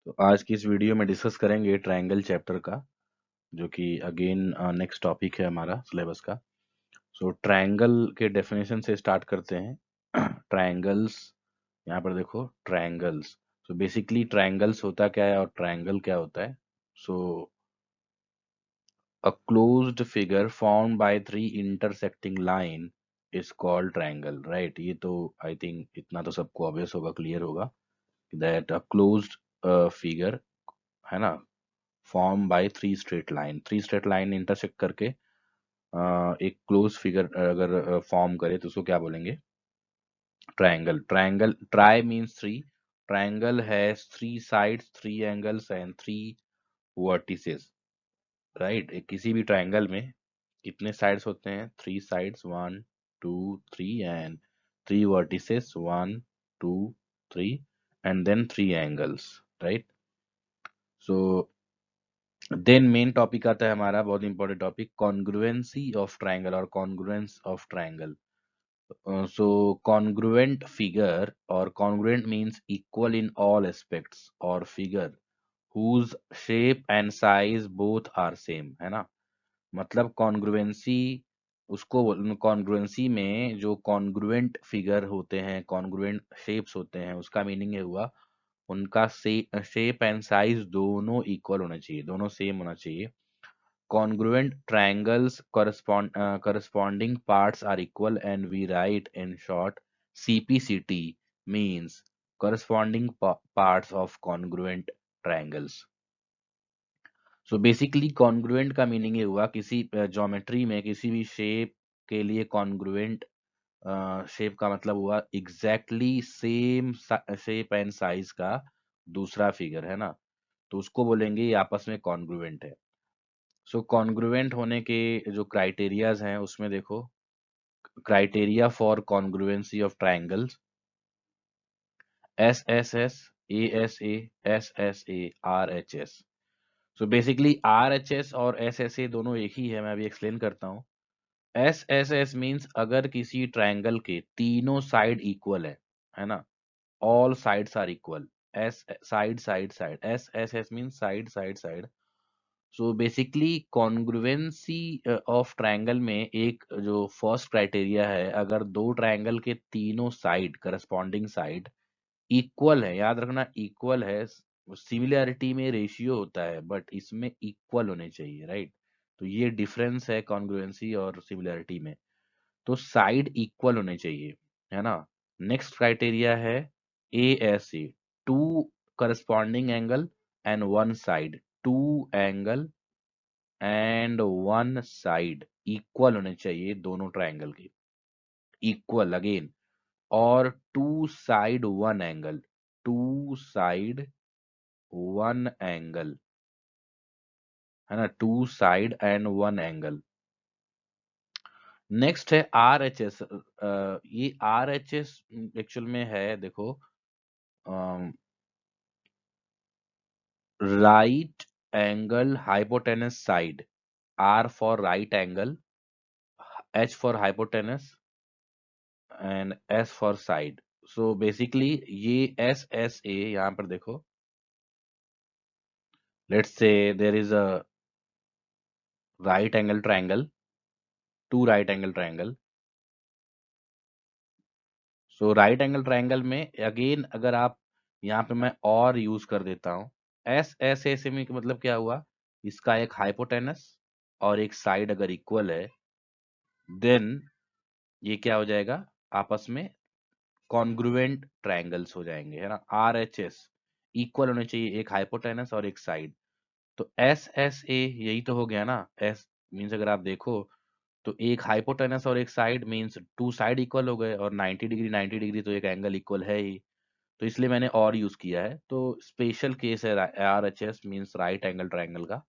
तो आज की इस वीडियो में डिस्कस करेंगे ट्रायंगल चैप्टर का, जो कि अगेन नेक्स्ट टॉपिक है हमारा सिलेबस का। सो ट्रायंगल के डेफिनेशन से स्टार्ट करते हैं। ट्रायंगल्स, यहाँ पर देखो ट्रायंगल्स। सो बेसिकली ट्रायंगल्स होता क्या है और ट्रायंगल क्या होता है। So a closed figure formed by three intersecting line is called triangle, right. ये तो आई थिंक इतना तो सबको ऑब्वियस होगा, क्लियर होगा दैट अ क्लोज्ड फिगर, है ना, form by three straight line intersect करके एक क्लोज फिगर अगर फॉर्म करे तो उसको क्या बोलेंगे, triangle. Triangle, tri means three, triangle has three sides, three angles and three vertices, right. किसी भी ट्रायंगल में कितने साइड्स होते हैं, three sides, one two three, and three vertices, one two three, and then three angles, right. So then main topic आता है हमारा बहुत important topic, congruency of triangle और congruence of triangle. So congruent figure और congruent means equal in all aspects, और figure whose shape and size both are same, है ना। मतलब कॉन्ग्रुएंसी, उसको कॉन्ग्रुएंसी में जो कॉन्ग्रुएंट फिगर होते हैं, कॉन्ग्रुएंट शेप्स होते हैं, उसका मीनिंग ये हुआ उनका शेप एंड साइज दोनों इक्वल होना चाहिए, दोनों सेम होना चाहिए। Congruent triangles corresponding parts are equal, and we write in short CPCT means corresponding parts of congruent triangles. So basically congruent का मीनिंग ये हुआ किसी ज्योमेट्री में किसी भी शेप के लिए कॉन्ग्रुएंट शेप का मतलब हुआ exactly same shape and size का दूसरा फिगर, है ना। तो उसको बोलेंगे ये आपस में कॉन्ग्रुएंट है। सो कॉन्ग्रुएंट होने के जो क्राइटेरियाज हैं उसमें देखो, criteria for congruency of triangles, S S S, A S A, S S A, are H S. So basically are H S और एस एस ए दोनों एक ही है, मैं अभी एक्सप्लेन करता हूँ। एस एस एस मीन्स अगर किसी ट्रायंगल के तीनों साइड इक्वल है ना, all sides are equal, S side side side, S S S means side side side. So basically congruency of triangle में एक जो फर्स्ट क्राइटेरिया है, अगर दो ट्रायंगल के तीनों साइड, करस्पॉन्डिंग साइड इक्वल है, याद रखना इक्वल है। सिमिलैरिटी में रेशियो होता है बट इसमें इक्वल होने चाहिए, राइट। तो ये डिफरेंस है कॉन्ग्रुएंसी और सिमिलैरिटी में। तो साइड इक्वल होने चाहिए, है ना। नेक्स्ट क्राइटेरिया है A S A, two corresponding angle and one side, two angle and one side equal होने चाहिए दोनों ट्रायंगल के, इक्वल अगेन। और two side one angle, two side one angle, है ना, two side and one angle. Next है R H S. ये R H S actual में है देखो, right angle hypotenuse side, R for right angle, H for hypotenuse and S for side. So basically ये S S A, यहाँ पर देखो, let's say there is a right angle triangle, two right angle triangle. So right angle triangle में again अगर आप यहाँ पे मैं और यूज कर देता हूँ, एस एस ए से में मतलब क्या हुआ, इसका एक हाइपोटेनस और एक साइड अगर इक्वल है, देन ये क्या हो जाएगा, आपस में कॉन्ग्रुएंट ट्रायंगल्स हो जाएंगे, है ना। आर एच एस इक्वल होने चाहिए, एक हाइपोटेनस और एक साइड। तो एस एस ए यही तो हो गया ना। एस मीन्स अगर आप देखो तो एक हाइपोटेनस और एक side means two side equal हो गए, और 90 डिग्री 90 डिग्री तो एक एंगल इक्वल है ही। तो इसलिए मैंने और यूज किया है। तो स्पेशल केस है R H S means right angle triangle का,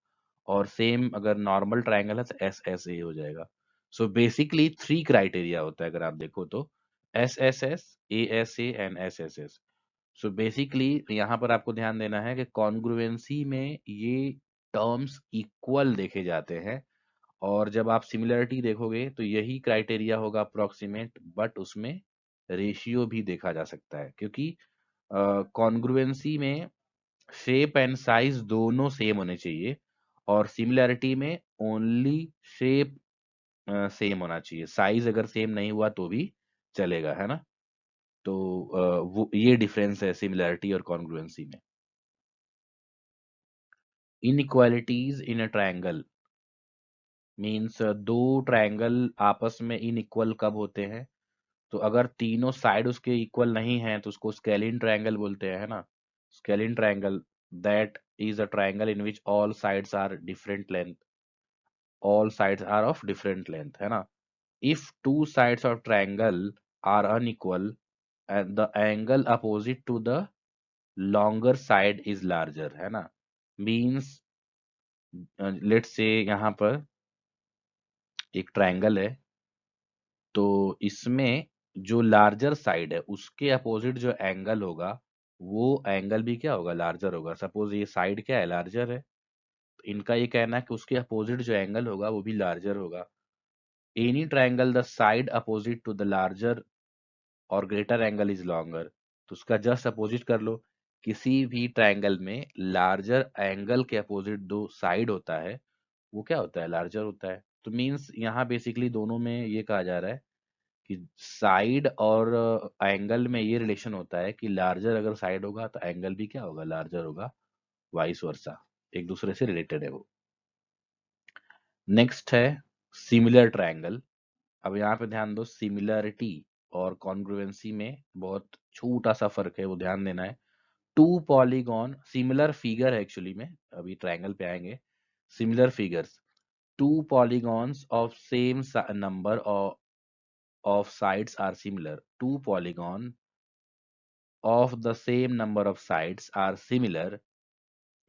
और सेम अगर नॉर्मल ट्रायंगल है तो एस एस ए हो जाएगा। सो बेसिकली थ्री क्राइटेरिया होता है अगर आप देखो तो, S S S, A S A and S S S. So basically यहाँ पर आपको ध्यान देना है कि कॉन्ग्रुएंसी में ये टर्म्स इक्वल देखे जाते हैं, और जब आप सिमिलरिटी देखोगे तो यही क्राइटेरिया होगा अप्रोक्सीमेट, बट उसमें रेशियो भी देखा जा सकता है, क्योंकि कॉन्ग्रुएंसी में शेप एंड साइज दोनों सेम होने चाहिए, और सिमिलैरिटी में ओनली शेप सेम होना चाहिए, साइज अगर सेम नहीं हुआ तो भी चलेगा, है ना। तो वो ये डिफरेंस है सिमिलैरिटी और कॉन्ग्रुएंसी में। Inequalities in a triangle means दो ट्रायंगल आपस में इनइक्वल कब होते हैं, तो अगर तीनों साइड उसके इक्वल नहीं हैं तो उसको स्केलिन ट्रायंगल बोलते हैं, है ना। Scalene triangle, that is a triangle in which all sides are of different length, है ना। If two sides of triangle are unequal and the angle opposite to the longer side is larger, है ना। Means let's say यहाँ पर एक triangle है, तो इसमें जो लार्जर साइड है उसके अपोजिट जो एंगल होगा वो एंगल भी क्या होगा, लार्जर होगा। सपोज ये साइड क्या है, लार्जर है, तो इनका ये कहना है कि उसके अपोजिट जो एंगल होगा वो भी लार्जर होगा। Any triangle the side opposite to the larger और ग्रेटर एंगल इज लॉन्गर, तो उसका जस्ट अपोजिट कर लो। किसी भी ट्रायंगल में लार्जर एंगल के अपोजिट दो साइड होता है वो क्या होता है, लार्जर होता है। तो मीन्स यहाँ बेसिकली दोनों में ये कहा जा रहा है कि साइड और एंगल में ये रिलेशन होता है कि लार्जर अगर साइड होगा तो एंगल भी क्या होगा, लार्जर होगा, वाइस वर्सा, एक दूसरे से रिलेटेड है वो। नेक्स्ट है सिमिलर ट्रायंगल। अब यहाँ पे ध्यान दो, सिमिलरिटी और कॉन्ग्रुएंसी में बहुत छोटा सा फर्क है, वो ध्यान देना है। टू पॉलीगॉन सिमिलर फिगर है एक्चुअली में, अभी ट्रायंगल पे आएंगे। Similar figures, two polygons of same number of sides are similar. Two polygon of the same number of sides are similar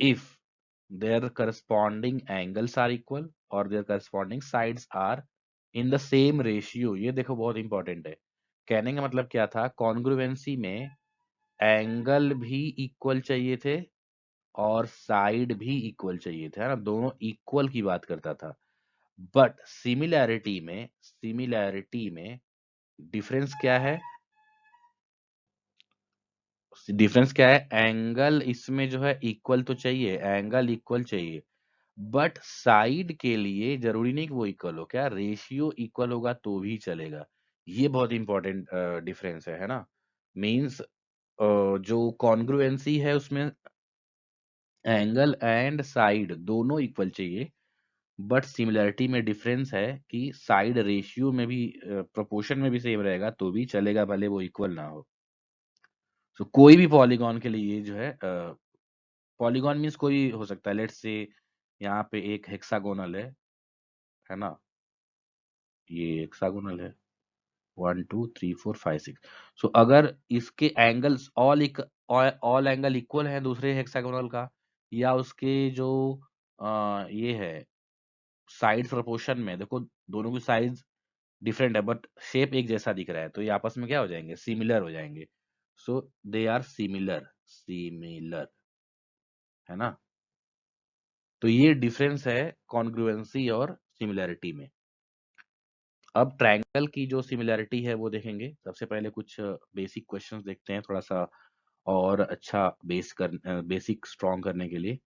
if their corresponding angles are equal or their corresponding sides are in the same ratio। ये देखो बहुत important है। कहने का मतलब क्या था, congruency में एंगल भी इक्वल चाहिए थे और साइड भी इक्वल चाहिए थे, है ना, दोनों इक्वल की बात करता था। बट सिमिलैरिटी में डिफरेंस क्या है, डिफरेंस क्या है, एंगल इसमें जो है इक्वल तो चाहिए, एंगल इक्वल चाहिए, बट साइड के लिए जरूरी नहीं कि वो इक्वल हो, क्या रेशियो इक्वल होगा तो भी चलेगा। ये बहुत इंपॉर्टेंट डिफरेंस है ना। मींस जो कॉन्ग्रुएंसी है उसमें एंगल एंड साइड दोनों इक्वल चाहिए, बट सिमिलरिटी में डिफरेंस है कि साइड रेशियो में भी प्रोपोर्शन में भी सेम रहेगा तो भी चलेगा, भले वो इक्वल ना हो। सो कोई भी पॉलीगॉन के लिए ये जो है, पॉलीगॉन मीन्स कोई हो सकता है, लेट्स से यहाँ पे एक हेक्सागोनल है ना, ये हेक्सागोनल है, 1 2 3 4 5 6। सो अगर इसके एंगल्स ऑल एंगल इक्वल है दूसरे हेक्सागोनल का, या उसके जो ये है साइड प्रोपोर्शन में देखो, दोनों की साइज डिफरेंट है बट शेप एक जैसा दिख रहा है, तो ये आपस में क्या हो जाएंगे, सिमिलर हो जाएंगे। सो दे आर सिमिलर, सिमिलर, है ना। तो ये डिफरेंस है कॉन्ग्रुएंसी और सिमिलैरिटी में। अब ट्रायंगल की जो सिमिलैरिटी है वो देखेंगे। सबसे पहले कुछ बेसिक क्वेश्चंस देखते हैं, थोड़ा सा और अच्छा बेसिक स्ट्रॉन्ग करने के लिए।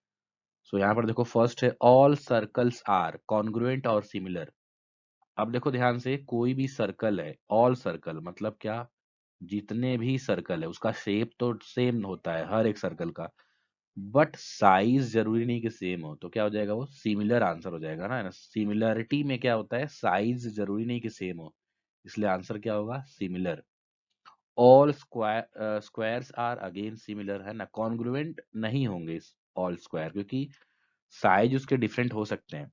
सो यहाँ पर देखो, फर्स्ट है ऑल सर्कल्स आर कॉन्ग्रुएंट और सिमिलर। अब देखो ध्यान से, कोई भी सर्कल है, ऑल सर्कल मतलब क्या, जितने भी सर्कल है उसका शेप तो सेम होता है हर एक सर्कल का, बट साइज जरूरी नहीं कि सेम हो, तो क्या हो जाएगा, वो सिमिलर आंसर हो जाएगा ना, है ना। सिमिलरिटी में क्या होता है, साइज जरूरी नहीं कि सेम हो, इसलिए आंसर क्या होगा, similar. All squares are again similar, है ना, कॉन्ग्रुएंट नहीं होंगे ऑल स्क्वायर, क्योंकि साइज उसके डिफरेंट हो सकते हैं।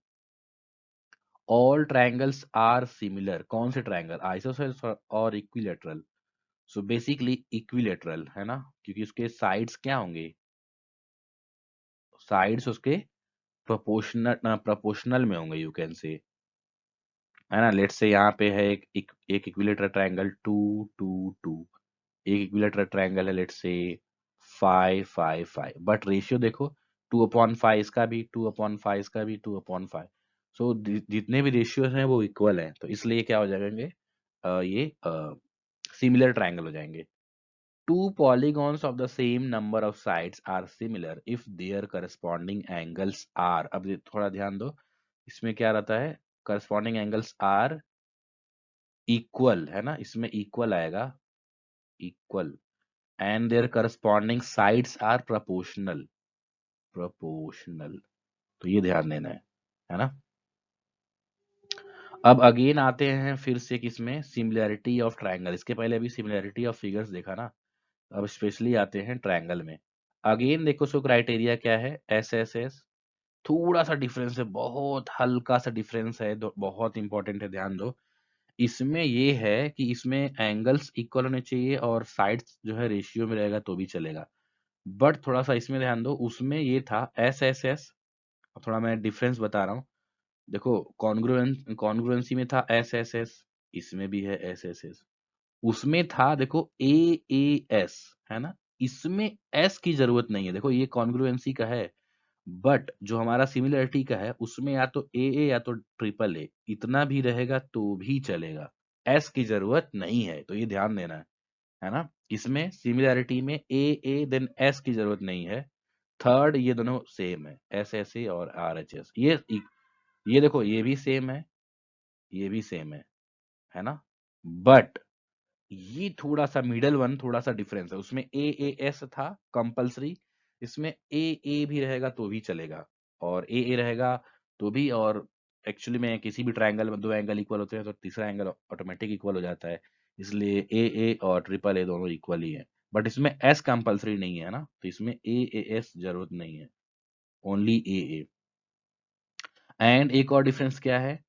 ऑल ट्रायंगल्स आर सिमिलर, कौन से ट्रायंगल, आइसोसेल्स और इक्विलेटरल। सो बेसिकली इक्विलेटरल, है ना, क्योंकि उसके साइड्स क्या होंगे, साइड्स उसके प्रोपोर्शनल में होंगे, यू कैन से, है ना। लेट्स से यहाँ पे है एक इक्विलेटरल ट्रायंगल 2 2 2, एक इक्विलेटरल ट्रायंगल है लेट्स से 5 5 5, बट रेशियो देखो, 2/5 इसका भी, 2/5 इसका भी, 2/5। सो जितने भी रेशियो हैं वो इक्वल हैं, तो इसलिए क्या हो जाएंगे, ये सिमिलर ट्रायंगल हो जाएंगे। two polygons of the same number of sides are similar if their corresponding angles are, अब थोड़ा ध्यान दो, इसमें क्या रहता है, corresponding angles are equal, है ना, इसमें equal आएगा, equal, and their corresponding sides are proportional, proportional, तो ये ध्यान देना है ना। अब अगेन आते हैं फिर से किसमें, सिमिलैरिटी ऑफ ट्रायंगल, इसके पहले अभी सिमिलैरिटी ऑफ फिगर्स देखा ना, अब स्पेशली आते हैं ट्रायंगल में। अगेन देखो, सो क्राइटेरिया क्या है, एस एस एस, थोड़ा सा डिफरेंस है, बहुत हल्का सा डिफरेंस है, बहुत इंपॉर्टेंट है, ध्यान दो। इसमें ये है कि इसमें एंगल्स इक्वल होने चाहिए और साइड्स जो है रेशियो में रहेगा तो भी चलेगा, बट थोड़ा सा इसमें ध्यान दो, उसमें ये था एस एस एस, थोड़ा मैं डिफरेंस बता रहा हूँ। देखो, कॉन्ग्रुएंसी में था एस एस एस, इसमें भी है एस एस एस, उसमें था देखो ए ए एस, है ना, इसमें एस की जरूरत नहीं है, देखो ये कॉन्ग्रुएंसी का है, बट जो हमारा सिमिलरिटी का है उसमें या तो ए या तो ट्रिपल ए, इतना भी रहेगा तो भी चलेगा, एस की जरूरत नहीं है, तो ये ध्यान देना है ना। इसमें सिमिलरिटी में ए देन एस की जरूरत नहीं है। थर्ड, ये दोनों सेम है, एस एस ए और आर एच एस, ये देखो, ये भी सेम है, ये भी सेम है ना, बट ये थोड़ा सा मिडल वन, थोड़ा सा डिफरेंस है, उसमें ए एस था कंपलसरी, इसमें ए भी रहेगा तो भी चलेगा, और ए रहेगा तो भी, और एक्चुअली में किसी भी ट्रायंगल में दो एंगल इक्वल होते हैं तो तीसरा एंगल ऑटोमेटिक इक्वल हो जाता है, इसलिए ए और ट्रिपल ए दोनों इक्वल ही है, बट इसमें एस कंपलसरी नहीं है ना, तो इसमें ए एस जरूरत नहीं है, ओनली ए। एंड एक और डिफरेंस क्या है,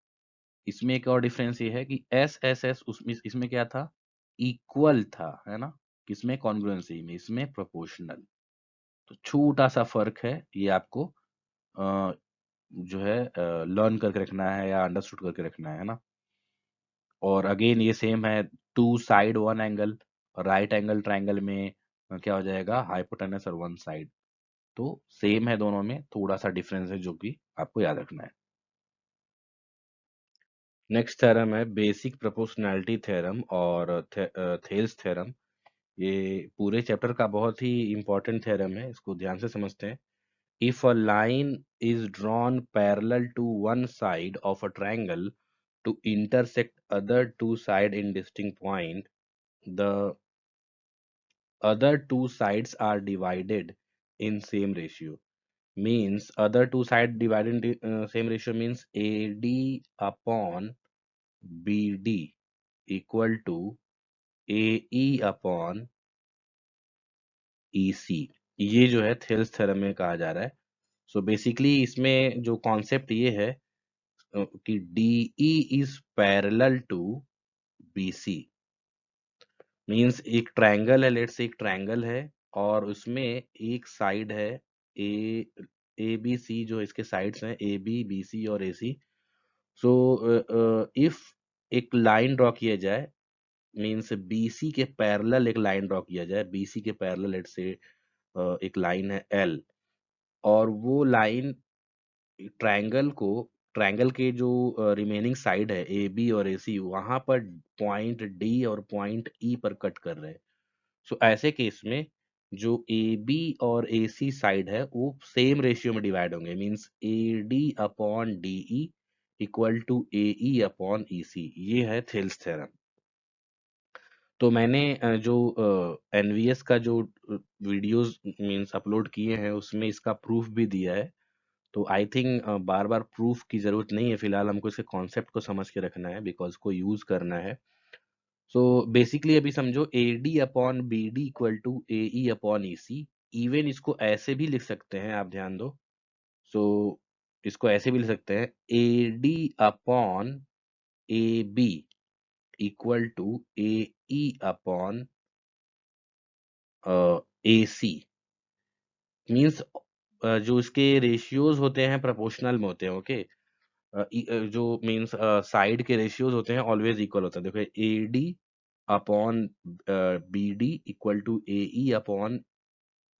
इसमें एक और डिफरेंस ये है कि एस एस एस उसमें, इसमें क्या था, इक्वल था, है ना, किसमें, कॉन्ग्रुएंसी में, इसमें प्रोपोर्शनल, तो छोटा सा फर्क है, ये आपको जो है लर्न करके रखना है या अंडरस्टूड करके रखना है ना। और अगेन ये सेम है, two side one angle, right angle triangle में क्या हो जाएगा, हाइपोटेनस और वन साइड, तो सेम है दोनों में, थोड़ा सा डिफरेंस है जो कि आपको याद रखना है। नेक्स्ट थ्योरम है बेसिक प्रोपोर्शनैलिटी थ्योरम और थेल्स थ्योरम, ये पूरे चैप्टर का बहुत ही इंपॉर्टेंट थ्योरम है, इसको ध्यान से समझते हैं। If a line is drawn parallel to one side of a triangle to intersect other two side in distinct point, the other two sides are divided in same ratio, means other two side divided in same ratio means AD upon BD equal to AE upon EC, ये जो है Thales theorem में कहा जा रहा है। So basically इसमें जो कॉन्सेप्ट ये है कि DE is parallel to BC, means एक ट्रायंगल है, लेट्स से एक ट्रायंगल है और उसमें एक साइड है ए बी सी, जो इसके साइड्स हैं ए बी बी सी और ए सी। सो इफ एक लाइन ड्रॉ किया जाए, मीन्स बीसी के पैरेलल एक लाइन ड्रॉ किया जाए, बीसी के पैरेलल लेट्स से एक लाइन है एल, और वो लाइन ट्रायंगल को, ट्रायंगल के जो रिमेनिंग साइड है ए बी और ए सी, वहां पर पॉइंट डी और पॉइंट ई पर कट कर रहे हैं। सो ऐसे केस में जो ए बी और ए सी साइड है वो सेम रेशियो में डिवाइड होंगे, means A D upon D E equal to A E upon E C, ये है थेल्स थ्योरम। तो मैंने जो एनवीएस का जो वीडियोस मींस अपलोड किए हैं उसमें इसका प्रूफ भी दिया है, तो I think bar bar proof की जरूरत नहीं है, फिलहाल हमको इसके कॉन्सेप्ट को समझ के रखना है बिकॉज को यूज करना है। सो बेसिकली अभी समझो A D upon B D equal to A E upon E C, even इसको ऐसे भी लिख सकते हैं, आप ध्यान दो। सो इसको ऐसे भी लिख सकते हैं, A D upon A B equal to A E upon A C, means जो इसके रेशियोज होते हैं प्रोपोर्शनल में होते हैं, ओके। जो मीन्स साइड के रेशियोज होते हैं ऑलवेज इक्वल होता है, देखो A D upon B D equal to A E upon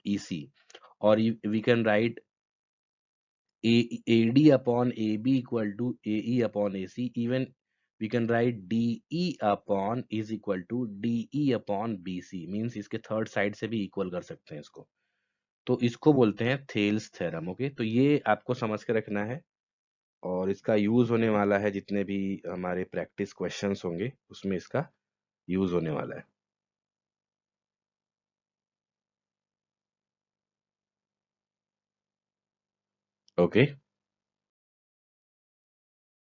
E C, और we can write A D upon A B equal to A E upon A C, even we can write DE upon is equal to DE upon BC, means इसके third side से भी equal कर सकते हैं इसको। तो इसको बोलते हैं थेल्स थ्योरम। ओके, तो ये आपको समझ के रखना है और इसका यूज होने वाला है जितने भी हमारे प्रैक्टिस क्वेश्चंस होंगे उसमें इसका यूज होने वाला है। ओके,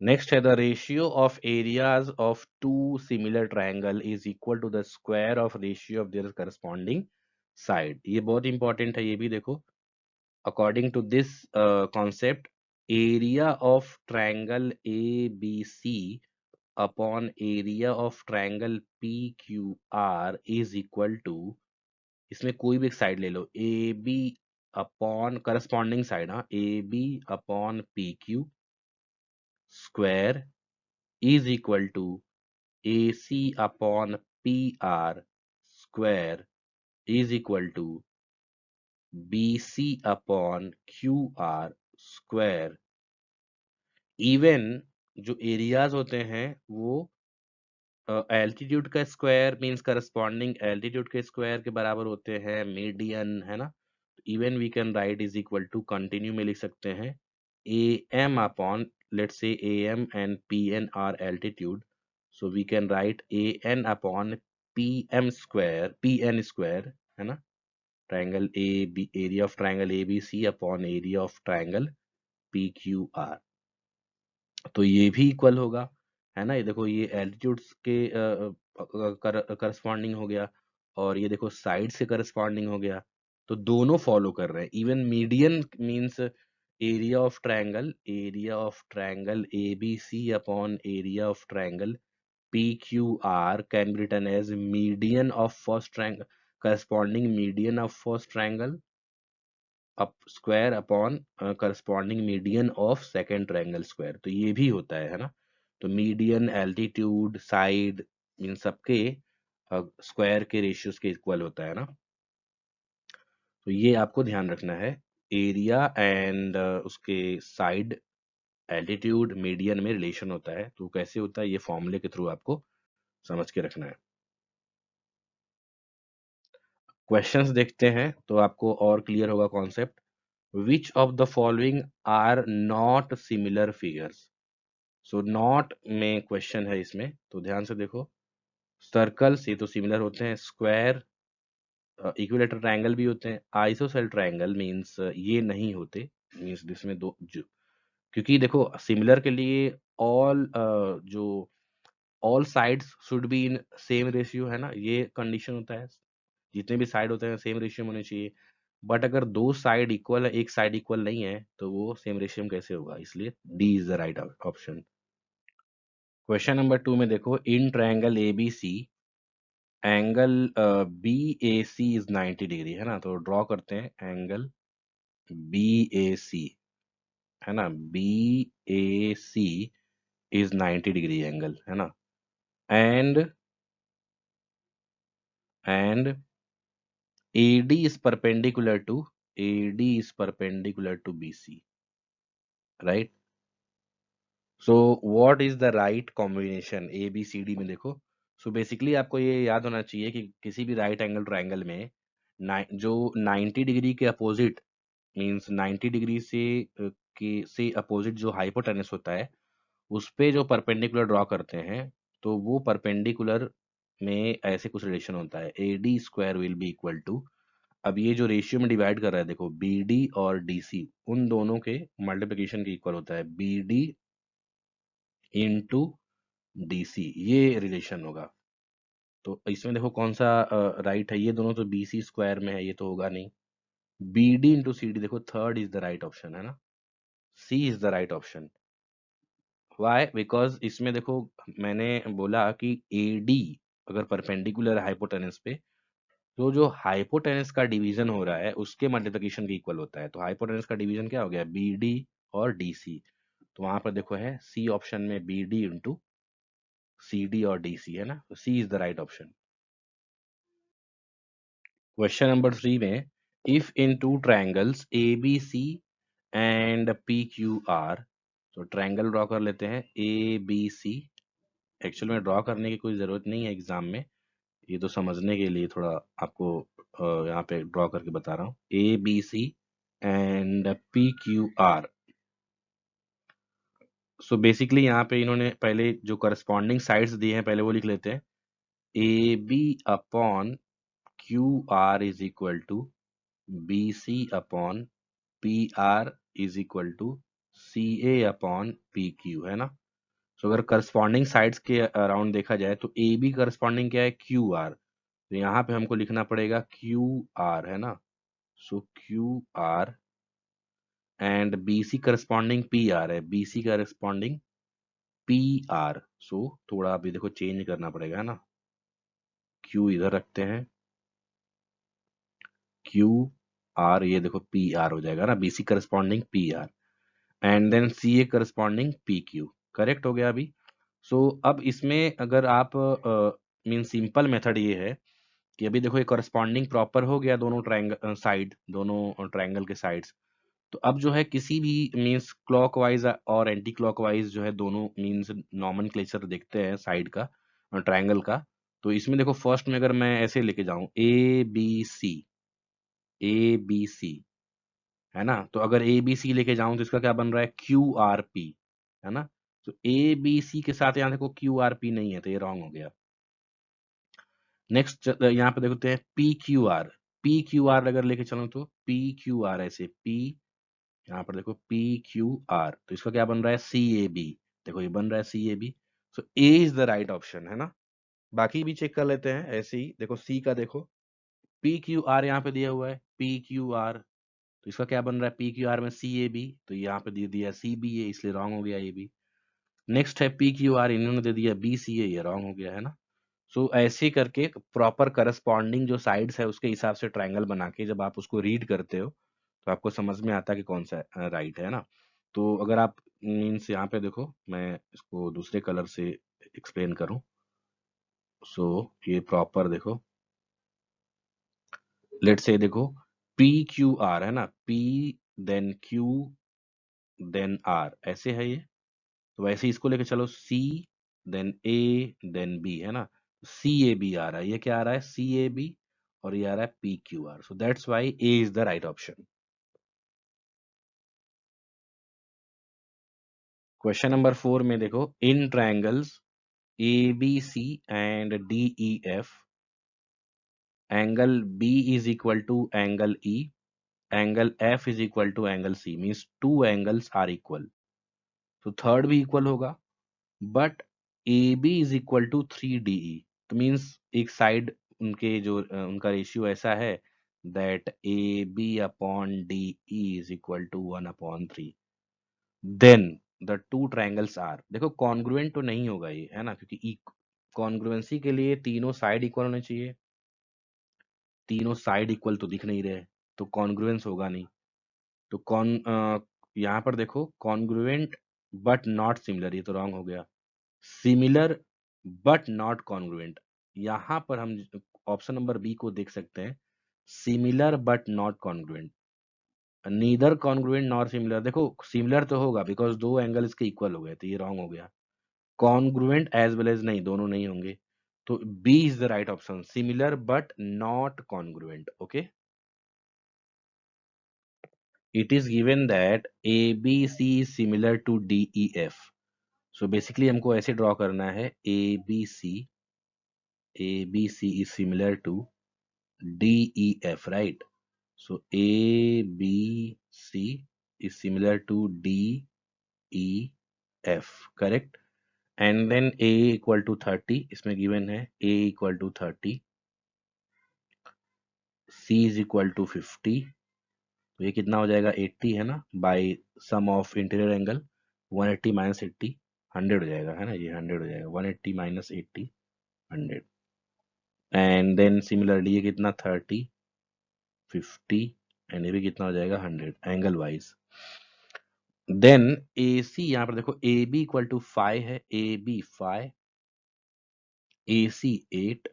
नेक्स्ट है the ratio of areas of two similar triangle is equal to the square of ratio of their corresponding side. ये बहुत इंपॉर्टेंट है, ये भी देखो। According to this concept, area of triangle ABC upon area of triangle PQR is equal to, इसमें कोई भी एक साइड ले लो, AB अपॉन करस्पॉन्डिंग साइड, हाँ, AB upon PQ square is equal to AC upon PR square is equal to BC upon QR square. Even जो areas होते हैं वो एल्टीट्यूड का स्क्वायर मींस करस्पॉन्डिंग एल्टीट्यूड के स्क्वायर के बराबर होते हैं, मीडियन, है ना। Even we can write is equal to, continue में लिख सकते हैं, AM upon, let's say AM and PN are altitude, so we can write AN upon PN square, है ना। Triangle A B, area of triangle ABC upon area of triangle PQR, तो ये भी equal होगा, है ना। ये देखो, ये एल्टीट्यूड्स के करस्पॉन्डिंग हो गया और ये देखो साइड से करस्पॉन्डिंग हो गया, तो दोनों फॉलो कर रहे हैं। Even median means area of triangle ABC upon area of triangle PQR can be written as median of first triangle corresponding median of first triangle up square upon corresponding median of second triangle square, तो ये भी होता है ना। तो median, altitude, side, इन सबके square के ratios के इक्वल होता है ना। तो ये आपको ध्यान रखना है, एरिया एंड उसके साइड, एल्टीट्यूड, मीडियन में रिलेशन होता है। तो कैसे होता है, ये फॉर्मूले के थ्रू आपको समझ के रखना है। क्वेश्चंस देखते हैं तो आपको और क्लियर होगा concept. Which of the following are not similar figures. So not में क्वेश्चन है इसमें, तो ध्यान से देखो। सर्कल्स ये तो सिमिलर होते हैं, स्क्वायर, इक्विलेटरल ट्रायंगल भी होते हैं, आइसोसेल ट्रायंगल मींस ये नहीं होते, मींस जिसमें दो जो, क्योंकि देखो सिमिलर के लिए ऑल जो all sides should be in same ratio, है ना, ये कंडीशन होता है। जितने भी साइड होते हैं सेम रेशियो में होने चाहिए। बट अगर दो साइड इक्वल है, एक साइड इक्वल नहीं है, तो वो सेम रेशियो में कैसे होगा, इसलिए D is the right option. Question number 2 में देखो, in triangle ABC angle BAC is 90 degree, है ना। तो ड्रॉ करते हैं एंगल BAC, है ना। BAC इज 90 डिग्री एंगल, है ना। And and AD is perpendicular to BC, right? So what is the right combination ABCD में देखो। सो बेसिकली आपको ये याद होना चाहिए कि किसी भी राइट एंगल ट्रायंगल में जो 90 डिग्री के अपोजिट, मींस 90 डिग्री से से अपोजिट जो हाइपोटेनस होता है, उस पे जो परपेंडिकुलर ड्रॉ करते हैं, तो वो परपेंडिकुलर में ऐसे कुछ रिलेशन होता है, AD square will be equal to, अब ये जो रेशियो में डिवाइड कर रहा है देखो, BD और DC, उन दोनों के मल्टीप्लिकेशन के इक्वल होता है, BD इंटू DC, ये रिलेशन होगा। तो इसमें देखो कौन सा राइट है, ये दोनों तो BC स्क्वायर में है, ये तो होगा नहीं। BD इंटू CD, देखो third is the right option, है ना। C is the right option. Why, because इसमें देखो मैंने बोला कि AD अगर परपेंडिकुलर है हाइपोटेनस पे, तो जो हाइपोटेनस का डिवीजन हो रहा है उसके मल्टीप्लिकेशन के इक्वल होता है। तो हाइपोटेनस का डिवीजन क्या हो गया, BD और DC। तो वहां पर देखो है C ऑप्शन में, BD इंटू CD और DC, है ना। तो C is the right option. Question number 3 में, if in two triangles ABC and PQR, तो ट्रायंगल ड्रॉ कर लेते हैं ABC एक्चुअल में ड्रॉ करने की कोई ज़रूरत नहीं है एग्जाम में, ये तो समझने के लिए थोड़ा आपको यहाँ पे ड्रॉ करके बता रहा हूँ। A B C and P Q R. So basically यहाँ पे इन्होंने पहले जो करस्पॉन्डिंग साइड्स दिए हैं पहले वो लिख लेते हैं। A B upon Q R is equal to B C upon P R is equal to C A upon P Q, है ना। सो अगर करस्पॉन्डिंग साइड्स के अराउंड देखा जाए तो ए बी करस्पॉन्डिंग क्या है, क्यू आर, तो यहाँ पे हमको लिखना पड़ेगा क्यू आर, है ना। So Q R and B C corresponding P R है, B C corresponding P R. So थोड़ा अभी देखो चेंज करना पड़ेगा, है ना। क्यू इधर रखते हैं, क्यू आर, ये देखो पी आर हो जाएगा ना, B C corresponding P R and then C A corresponding P Q. Correct हो गया अभी। सो अब इसमें अगर आप मीन सिंपल मेथड ये है कि अभी देखो ये करस्पॉन्डिंग प्रॉपर हो गया दोनों ट्रायंगल साइड, दोनों ट्रायंगल के साइड्स। तो अब जो है किसी भी मीन्स क्लॉकवाइज और एंटी क्लॉकवाइज जो है दोनों मीन्स नॉमेनक्लेचर देखते हैं साइड का, ट्रायंगल का। तो इसमें देखो फर्स्ट में अगर मैं ऐसे लेके जाऊं ए बी सी, ए बी सी, है ना। तो अगर ए बी सी लेके जाऊं तो इसका क्या बन रहा है, क्यू आर पी, है ना। तो ए बी सी के साथ यहाँ देखो क्यू आर पी नहीं है तो ये रॉन्ग हो गया। नेक्स्ट यहाँ पे देखते हैं P Q are, P Q are अगर लेके चलो तो पी क्यू आर ऐसे पी, यहाँ पर देखो पी क्यू आर, तो इसका क्या बन रहा है, सी ए बी। देखो ये बन रहा है C A B. So A is the right option, है ना। बाकी भी चेक कर लेते हैं ऐसे ही। देखो सी का देखो पी क्यू आर यहाँ पे दिया हुआ है पी क्यू आर, तो इसका क्या बन रहा है, पी क्यू आर में सी ए बी, तो यहाँ पे दे दिया सी बी ए, इसलिए रॉन्ग हो गया ये भी। नेक्स्ट है पी क्यू आर, इन्होंने दे दिया बी सी ए, ये रॉन्ग हो गया, है ना। सो ऐसे करके प्रॉपर करस्पॉन्डिंग जो साइड्स है उसके हिसाब से ट्रायंगल बना के जब आप उसको रीड करते हो तो आपको समझ में आता है कि कौन सा राइट है ना। तो अगर आप मीन्स यहाँ पे देखो मैं इसको दूसरे कलर से एक्सप्लेन करूं। सो ये प्रॉपर देखो, लेट से देखो पी क्यू आर, है ना, P then Q then R, ऐसे है ये। तो वैसे इसको लेके चलो C then A then B, है ना। सी ए बी आ रहा है, ये क्या आ रहा है, सी ए बी, और ये आ रहा है P Q R. So that's why A is the right option. Question number 4 में देखो, in triangles A B C and D E F, angle B is equal to angle E, angle F is equal to angle C, means two angles are equal. तो third भी equal होगा, but A B is equal to 3 DE। तो मीन्स एक side उनके जो उनका ratio ऐसा है that A B upon D E is equal to 1/3। Then the two triangles are, देखो कॉन्ग्रुएंट तो नहीं होगा ये, है ना, क्योंकि कॉन्ग्रुएंसी के लिए तीनों साइड इक्वल होने चाहिए, तीनों साइड इक्वल तो दिख नहीं रहे, तो कॉन्ग्रुएंस होगा नहीं। तो यहाँ पर देखो कॉन्ग्रुएंट बट नॉट सिमिलर, ये तो रॉन्ग हो गया। सिमिलर बट नॉट कॉन्ग्रुएंट, यहाँ पर हम ऑप्शन नंबर बी को देख सकते हैं, similar but not congruent, neither congruent nor similar. देखो सिमिलर तो होगा बिकॉज दो एंगल इसके इक्वल हो गए, तो ये रॉन्ग हो गया। कॉन्ग्रुएंट एज वेल एज नहीं, दोनों नहीं होंगे। तो B is the right option, similar but not congruent. Okay, it is given that A B C is similar to D E F. So basically हमको ऐसे ड्रॉ करना है, A B C is similar to D E F, right. So A, B, C is similar to D, E, F, correct? And then A equal to 30, इसमें given है A equal to 30, C is equal to 50, तो ये कितना हो जाएगा 80, है ना, by sum of interior angle 180 minus 80, 100 हो जाएगा, है ना, ये 100 हो जाएगा, 180 माइनस 80, 100। एंड देन सिमिलरली ये कितना 30, 50, एंड ये भी कितना हो जाएगा 100 angle wise. Then A C, यहाँ पर देखो ए बी इक्वल टू 5 है, A B 5, A C 8,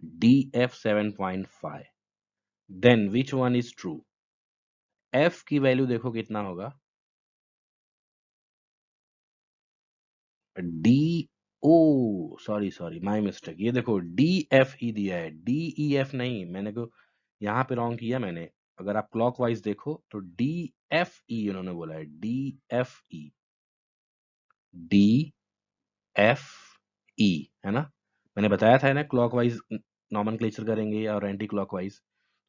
D F 7.5, then which one is true. F की वैल्यू देखो कितना होगा, D oh sorry sorry, my mistake. ये देखो डी एफ ई दिया है, डी ई एफ नहीं, मैंने को यहाँ पे रॉन्ग किया मैंने। अगर आप क्लॉकवाइज देखो तो डी एफ ई उन्होंने बोला है, D F E, D F E, है ना। मैंने बताया था ना क्लॉकवाइज नॉमेनक्लेचर करेंगे और एंटी क्लॉकवाइज।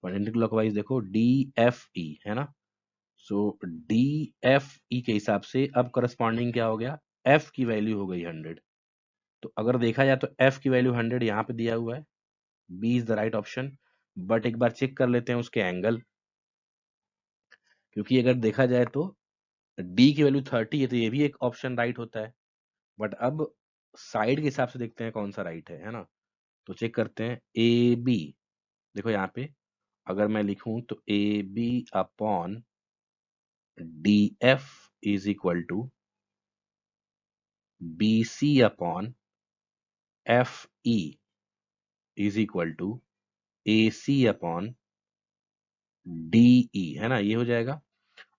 और एंटी क्लॉकवाइज देखो डी एफ ई, है ना। सो डी एफ ई के हिसाब से अब करस्पॉन्डिंग क्या हो गया, एफ की वैल्यू हो गई 100। तो अगर देखा जाए तो एफ की वैल्यू 100 यहाँ पे दिया हुआ है, B is the right option. But एक बार चेक कर लेते हैं उसके एंगल, क्योंकि अगर देखा जाए तो डी की वैल्यू 30 है तो ये भी एक ऑप्शन राइट होता है। बट अब साइड के हिसाब से देखते हैं कौन सा राइट है ना। तो चेक करते हैं ए बी। देखो यहाँ पे अगर मैं लिखूं तो A B upon D F is equal to B C upon F E is equal to A C upon D E, है ना, ये हो जाएगा।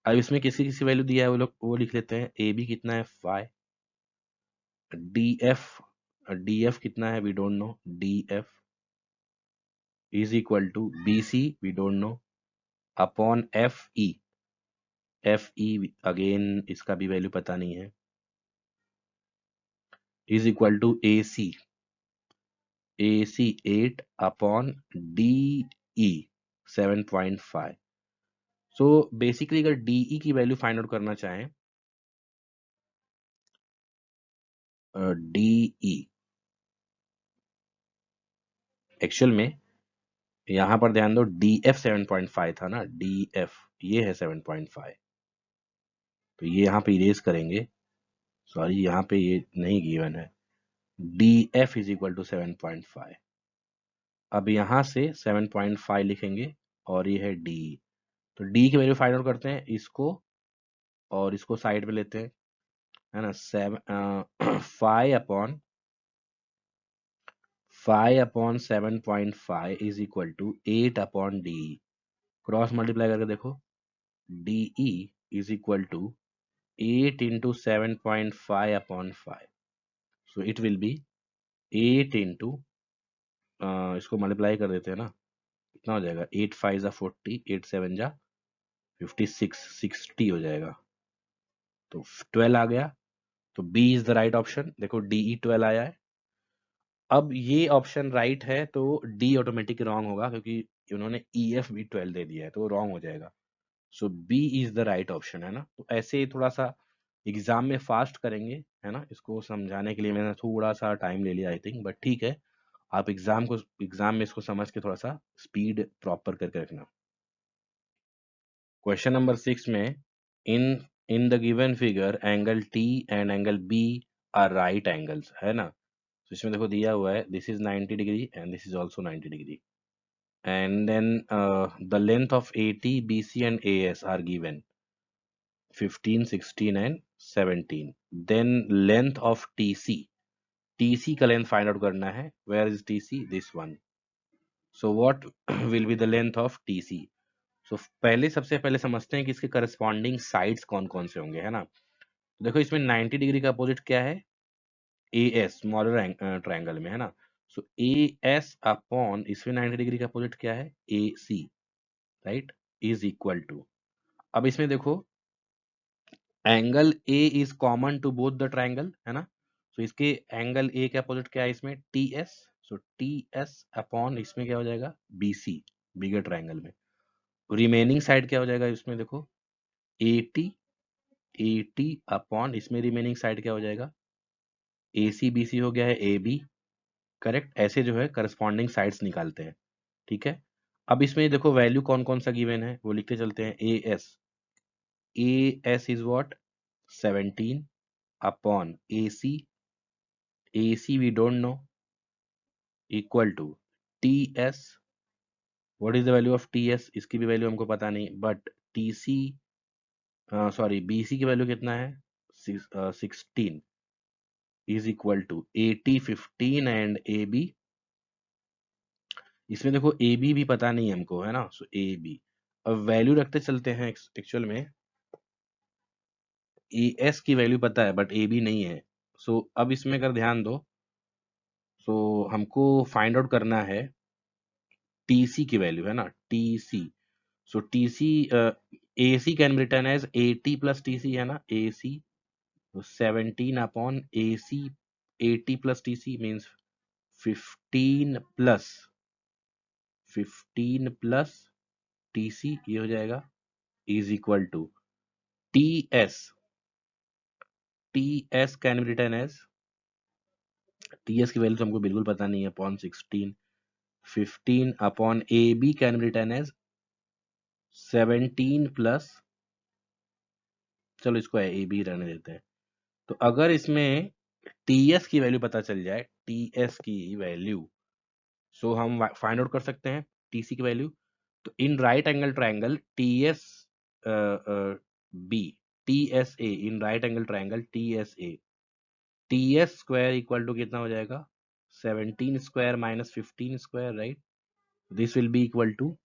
अब इसमें किसी किसी वैल्यू दिया है वो लोग वो लिख लेते हैं। ए बी कितना है 5, डी एफ, डी एफ कितना है we don't know, D F is equal to B C we don't know upon F E, F E again इसका भी वैल्यू पता नहीं है, is equal to A C 8 upon D E 7.5। So basically अगर D E की value find out करना चाहें, D E actual में यहां पर ध्यान दो, डी एफ 7.5 था ना, डी एफ ये है 7.5। तो ये यहाँ पे इरेज करेंगे, सॉरी यहाँ पे ये नहीं गिवन है, D F is equal to 7.5। अब यहाँ से 7.5 लिखेंगे और ये है डी। तो डी की वैल्यू फाइंड आउट करते हैं, इसको और इसको साइड पे लेते हैं, है ना। 5 upon 7.5 is equal to 8 upon D. Cross multiply करके देखो, D E is equal to 8 into 7.5 upon 5। So it will be 8 into, इसको मल्टीप्लाई कर देते हैं ना, कितना हो जाएगा, 8 5 जा 40, 8 7 जा 56, 60 हो जाएगा। तो 12 आ गया। तो B is the right option. देखो डी ई 12 आया है। अब ये ऑप्शन राइट है तो डी ऑटोमेटिक रॉन्ग होगा, क्योंकि उन्होंने ई एफ भी 12 दे दिया है तो वो रॉन्ग हो जाएगा। So B is the right option, है ना। तो ऐसे ही थोड़ा सा एग्जाम में फास्ट करेंगे, है ना। इसको समझाने के लिए मैंने थोड़ा सा टाइम ले लिया आई थिंक, बट ठीक है। आप एग्जाम में इसको समझ के थोड़ा सा स्पीड प्रॉपर करके रखना। क्वेश्चन नंबर 6 में, in in the given figure angle T and angle B are right angles, है ना। तो इसमें देखो दिया हुआ है this is 90 degree and this is also 90 degree, and then the length of A T B C and A S are given 15 16 and 17। Then length of T C, T C का length find out करना है। Where is T C, this one. So what will be the length of T C. So पहले सबसे पहले समझते हैं कि इसके करस्पॉन्डिंग साइड्स कौन कौन से होंगे, है ना। तो देखो इसमें 90 डिग्री का अपोजिट क्या है, ए एस स्मॉलर ट्रायंगल में, है ना। सो ए एस अपॉन इसमें 90 डिग्री का अपोजिट क्या है, A C, right, is equal to. अब इसमें देखो angle A is common to both the triangle, है ना। सो इसके एंगल ए के अपोजिट क्या है इसमें, T S. So T S upon इसमें क्या हो जाएगा, बी सी, बिगर ट्रायंगल में। रिमेनिंग साइड क्या हो जाएगा इसमें देखो, A T, A T upon इसमें रिमेनिंग साइड क्या हो जाएगा, ए सी बी सी हो गया है ए बी, करेक्ट। ऐसे जो है करस्पॉन्डिंग साइड्स निकालते हैं, ठीक है। अब इसमें देखो वैल्यू कौन कौन सा गिवन है वो लिखते चलते हैं। A S is what, 17 upon A C we don't know, equal to T S. What is the value of T S, इसकी भी वैल्यू हमको पता नहीं, but T C, sorry B C की वैल्यू कितना है, 16 is equal to 80 15 and A B. इसमें देखो ए बी भी पता नहीं है हमको, है ना। सो ए बी, अब वैल्यू रखते चलते हैं। एक्चुअल में ए एस की वैल्यू पता है बट ए बी नहीं है। सो अब इसमें अगर ध्यान दो, सो हमको फाइंड आउट करना है टीसी की वैल्यू, है ना, TC. So TC, AC can be written as 80 plus TC, है ना, AC 17 upon AC, 80 plus TC means 15 plus TC, ये हो जाएगा, is equal to TS. TS can be written as, TS की वैल्यू तो हमको बिल्कुल पता नहीं है, upon 16, 15 upon A B can be written as 17 plus, चलो इसको ए बी रहने देते हैं। तो अगर इसमें टीएस की वैल्यू पता चल जाए, टीएस की वैल्यू, सो हम फाइंड आउट कर सकते हैं टीसी की वैल्यू। तो in right angle triangle TS B, TSA, in right angle triangle TSA, TS square equal to कितना हो जाएगा, 17 square minus 15 square, right. This will be equal to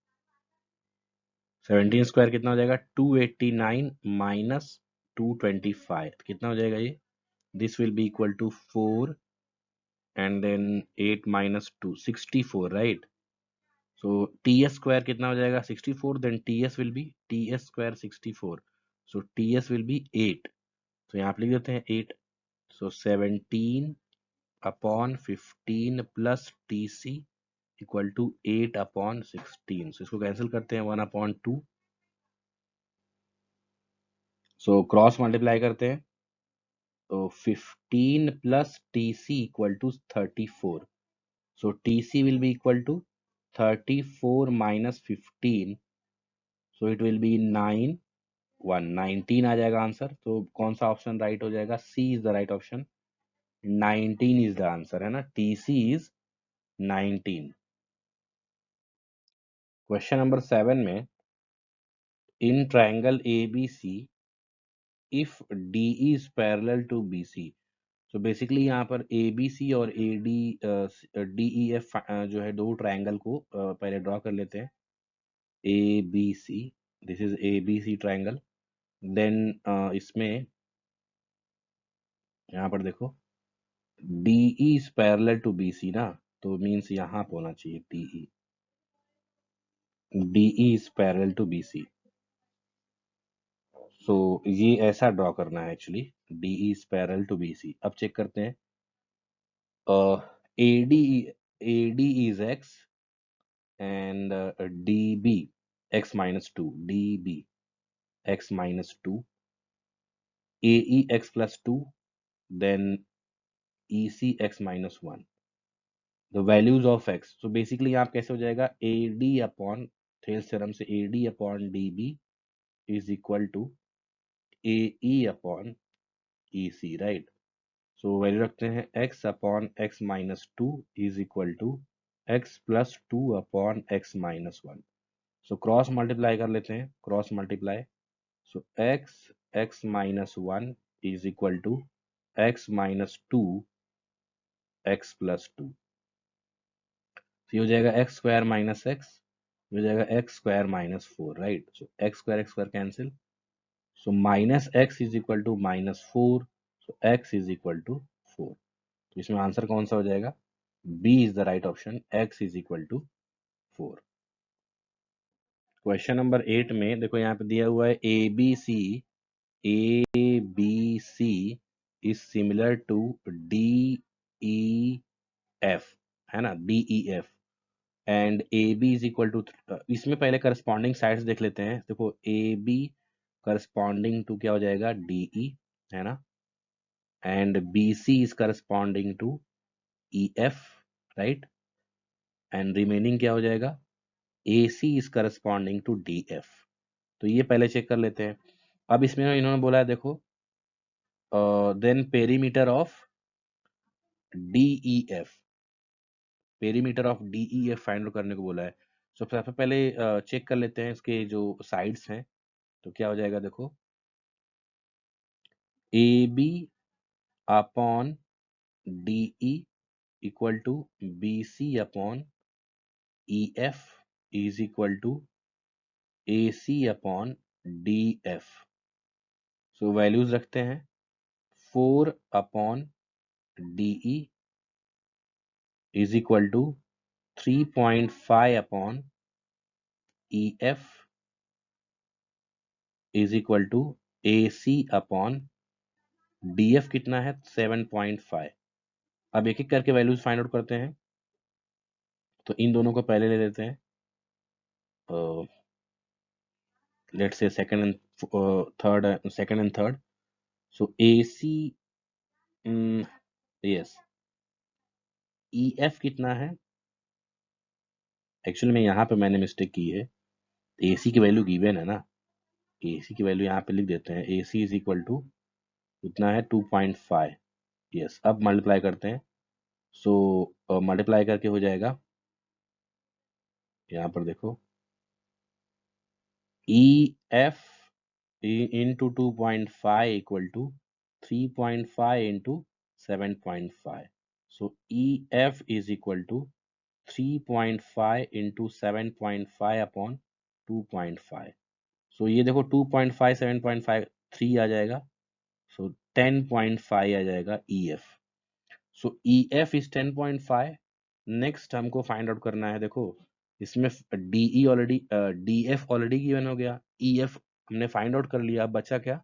17 square कितना हो जाएगा, 289 माइनस 225, कितना हो जाएगा ये, this will be equal to 4 and then 8 minus 2, 64, right. So TS square कितना हो जाएगा, 64, then TS will be, TS square 64, so TS will be 8। तो यहाँ पे लिख देते हैं 8। So 17 upon 15 plus TC equal to 8 upon 16। So इसको कैंसिल करते हैं, 1 अपॉन 2। सो क्रॉस मल्टीप्लाई करते हैं, तो 15 plus TC equal to 34। So TC will be equal to 34 minus 15, so it will be 9, 19 आ जाएगा आंसर। तो कौन सा ऑप्शन राइट हो जाएगा, C is the right option, 19 is the answer, है ना, टीसी इज 19। क्वेश्चन नंबर 7 में, in triangle ABC if D is parallel to BC. So basically यहाँ पर ए बी सी और A D, D E F जो है, दो triangle को पहले ड्रॉ कर लेते हैं। A B C, this is A B C triangle. Then इसमें यहाँ पर देखो, D E is parallel to B C ना, तो मीन्स यहाँ पे होना चाहिए D E is parallel to B C. So ये ऐसा ड्रॉ करना है actually, D E is parallel to B C. अब चेक करते हैं, A D is X and db x minus 2, db x minus 2, ae x plus 2, then ec x minus 1, the values of x। so basically यहाँ कैसे हो जाएगा, ad upon Thales theorem से ad upon db is equal to ae upon ec, right. So value रखते हैं, x upon x minus 2 is equal to x plus 2 upon x minus 1। So cross multiply कर लेते हैं, cross multiply. So x minus 1 is equal to x minus 2 x plus 2। तो ये हो जाएगा x square minus x, हो जाएगा x square minus 4, right. So x square cancel, so minus x is equal to minus 4, so x is equal to 4। तो इसमें answer कौन सा हो जाएगा, B is the right option, x is equal to 4। Question number 8 में देखो, यहाँ पे दिया हुआ है A B C is similar to D E F, है ना, D E F, and A B is equal to, इसमें पहले करस्पॉन्डिंग साइड्स देख लेते हैं। देखो ए बी करस्पॉन्डिंग टू क्या हो जाएगा, डी ई, है ना, and B C is corresponding to E F, right, and remaining क्या हो जाएगा, A C is corresponding to D F. तो ये पहले चेक कर लेते हैं। अब इसमें इन्होंने बोला है, देखो, then perimeter of D E F, perimeter of D E F find करने को बोला है। सो सबसे पहले चेक कर लेते हैं इसके जो साइड्स हैं। तो क्या हो जाएगा, देखो, A B upon D E equal to B C upon E F is equal to A C upon D F. So values रखते हैं, 4 upon DE is equal to 3.5 upon EF is equal to AC upon DF कितना है 7.5। अब एक एक करके values find out करते हैं। तो इन दोनों को पहले ले लेते हैं, let's say second and third, second and third. So AC, yes, EF कितना है, एक्चुअली में यहाँ पे मैंने मिस्टेक की है। AC की वैल्यू गिवन है ना, AC की वैल्यू यहाँ पे लिख देते हैं। AC इज इक्वल टू कितना है 2.5। यस, अब मल्टीप्लाई करते हैं। सो मल्टीप्लाई करके हो जाएगा, यहाँ पर देखो, EF into 2.5 equal to 3.5 into 7.5. So EF is equal to 3.5 into 7.5 upon 2.5. So ये देखो 2.5 7.5 3 आ जाएगा, so 10.5 आ जाएगा EF। So EF is 10.5। Next हमको फाइंड आउट करना है, देखो इसमें DE already, DF already given हो गया, EF हमने फाइंड आउट कर लिया, अब बचा क्या,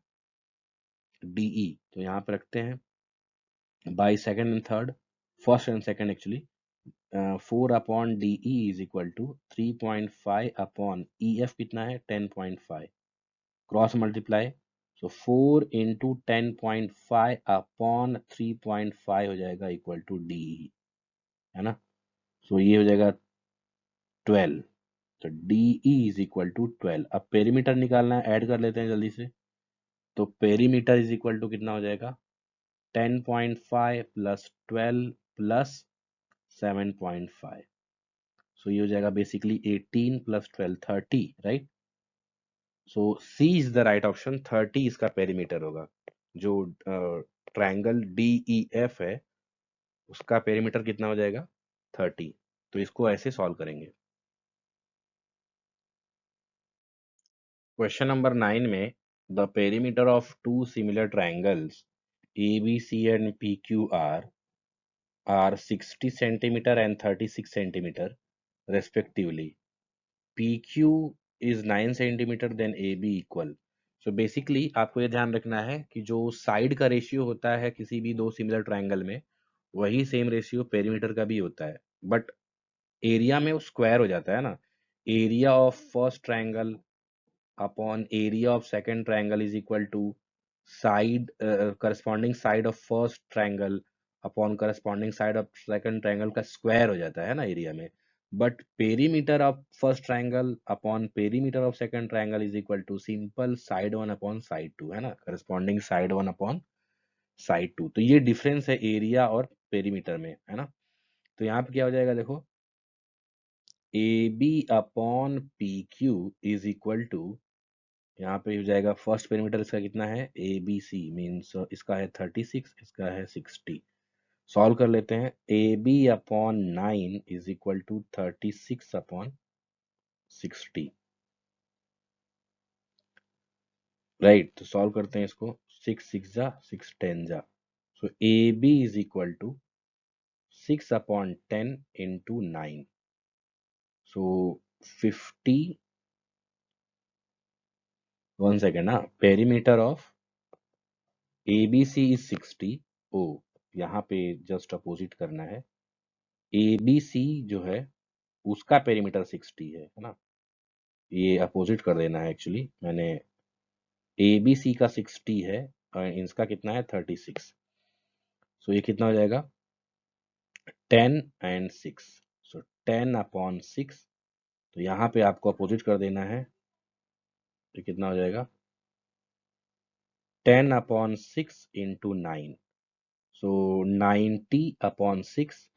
DE। तो यहाँ पे रखते हैं by second and third, first and second actually. 4 upon DE is equal to 3.5 upon EF कितना है 10.5, cross multiply. So 4 into 10.5 upon 3.5 हो जाएगा इक्वल टू DE, है ना। सो ये हो जाएगा 12। तो DE इज इक्वल टू 12। अब पेरीमीटर निकालना है, ऐड कर लेते हैं जल्दी से। तो पेरीमीटर इज इक्वल टू कितना हो जाएगा 10.5 प्लस 12 प्लस 7.5। सो ये हो जाएगा basically 18 plus 12 30, right. So C is the right option, 30 इसका पेरीमीटर होगा। जो ट्रायंगल DEF है उसका पेरीमीटर कितना हो जाएगा 30। तो इसको ऐसे सॉल्व करेंगे। क्वेश्चन नंबर 9 में the perimeter of two similar triangles ABC and PQR are 60 centimeter and 36 centimeter respectively. PQ is 9 centimeter then AB equal. So basically आपको ये ध्यान रखना है कि जो साइड का रेशियो होता है किसी भी दो सिमिलर ट्रायंगल में, वही सेम रेशियो पेरीमीटर का भी होता है, बट एरिया में वो स्क्वायर हो जाता है ना। Area of first triangle upon area of second triangle is equal to side, corresponding side of first triangle upon corresponding side of second triangle का स्क्वायर हो जाता है ना एरिया में। But perimeter of first triangle upon perimeter of second triangle is equal to simple side one upon side two, है ना, corresponding side one upon side two. तो ये डिफरेंस है एरिया और पेरीमीटर में, है ना। तो यहाँ पे क्या हो जाएगा देखो, A B upon P Q is equal to, यहाँ पे हो जाएगा फर्स्ट पेरीमीटर इसका कितना है ABC मीन्स इसका है 36, इसका है 60। सॉल्व कर लेते हैं। AB upon 9 is equal to 36 upon 60, right. तो सॉल्व करते हैं इसको, 6 6 जा 6 10 जा। So AB is equal to 6 upon 10 into 9। So 50, one second, हाँ, पेरीमीटर ऑफ ABC इज 60। ओ, यहाँ पे जस्ट अपोजिट करना है। ABC जो है उसका पेरीमीटर 60 है ना। ये अपोजिट कर देना है, एक्चुअली मैंने ABC का 60 है और इसका कितना है 36। सो ये कितना हो जाएगा 10 एंड 6। So 10 upon 6। तो यहाँ पे आपको अपोजिट कर देना है, तो कितना हो जाएगा 10 upon 6 into 9। So 90 upon 6।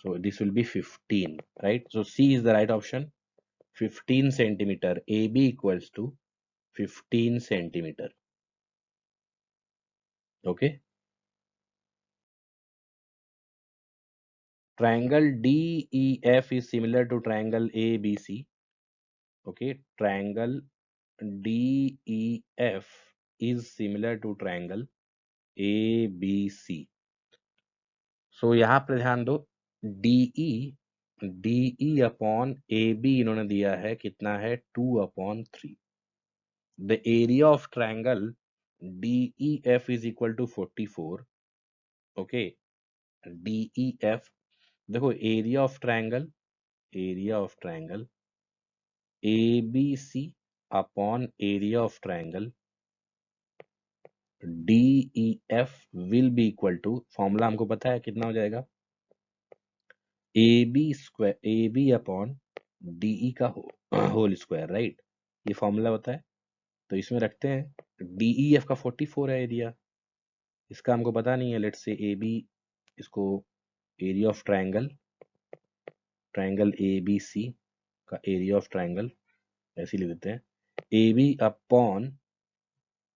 So this will be 15, right? So C is the right option. 15 centimeter. AB equals to 15 centimeter. Okay. Triangle DEF is similar to triangle ABC. Okay. Triangle DEF is similar to triangle ABC. सो यहाँ पर ध्यान दो, DE upon A B इन्होंने दिया है कितना है 2/3। The area of triangle DEF is equal to 44। Okay, DEF, देखो area of triangle ABC upon area of triangle DEF will be equal to, formula हमको पता है कितना हो जाएगा, AB अपॉन DE का होल स्क्वायर, राइट। ये फॉर्मूला होता है, तो इसमें रखते हैं। DEF का 44 है एरिया, इसका हमको पता नहीं है। लेट्स से AB, इसको एरिया ऑफ ट्रायंगल ABC का एरिया ऑफ ट्रायंगल ऐसे ही लिख देते हैं, AB अपॉन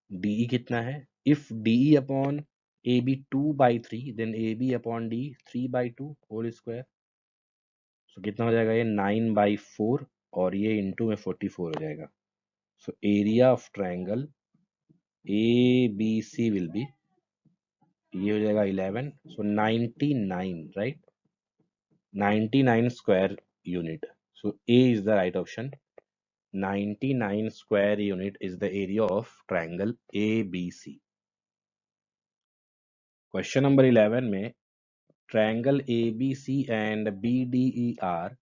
DE कितना है, if DE upon AB 2/3 then AB upon DE 3/2 whole square. So कितना हो जाएगा, ये 9/4 और ये इंटू में 44 हो जाएगा। सो area of triangle ABC will be, ये हो जाएगा 11, सो 99, right, 99 square unit. So A is the right option. 99 square unit is the area of triangle ABC. Question number 11 में triangle ABC and BDE are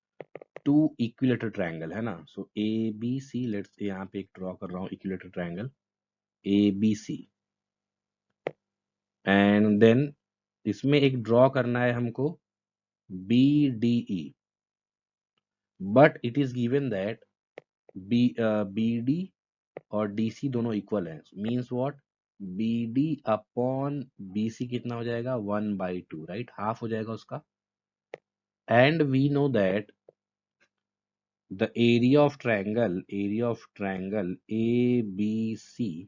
two equilateral triangle है ना। So ABC, let's यहाँ पे एक draw कर रहा हूँ equilateral triangle ABC, and then इसमें एक ड्रॉ करना है हमको BDE, but it is given that BD और DC दोनों इक्वल है। Means what, BD upon BC कितना हो जाएगा 1/2, राइट, हाफ हो जाएगा उसका। And we know that the area of triangle ABC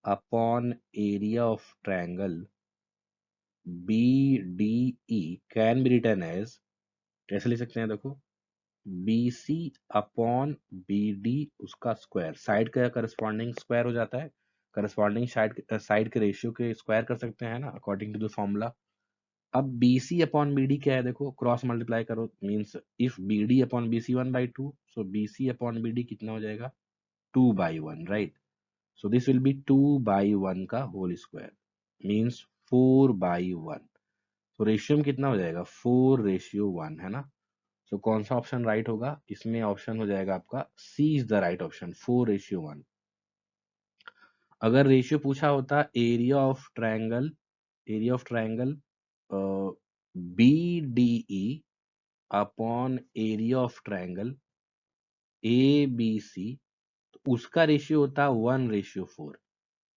upon area of triangle BDE can be written as, कैसे लिख सकते हैं, देखो, BC अपॉन BD उसका स्क्वायर, साइड का करस्पॉन्डिंग स्क्वायर हो जाता है, करस्पॉन्डिंग साइड के रेशियो के स्क्वायर कर सकते हैं ना, अकॉर्डिंग टू द फॉर्मूला। अब BC अपॉन BD क्या है, देखो क्रॉस मल्टीप्लाई करो, means if BD upon BC 1/2, so BC upon BD कितना हो जाएगा 2/1, right. So this will B 2/1 का होल स्क्वायर, मींस 4/1। तो रेशियो में कितना हो जाएगा 4:1 है ना। सो कौन सा ऑप्शन राइट होगा, इसमें ऑप्शन हो जाएगा आपका C is the right option, 4:1। अगर रेशियो पूछा होता area of triangle BDE upon area of triangle ABC, तो उसका रेशियो होता 1:4,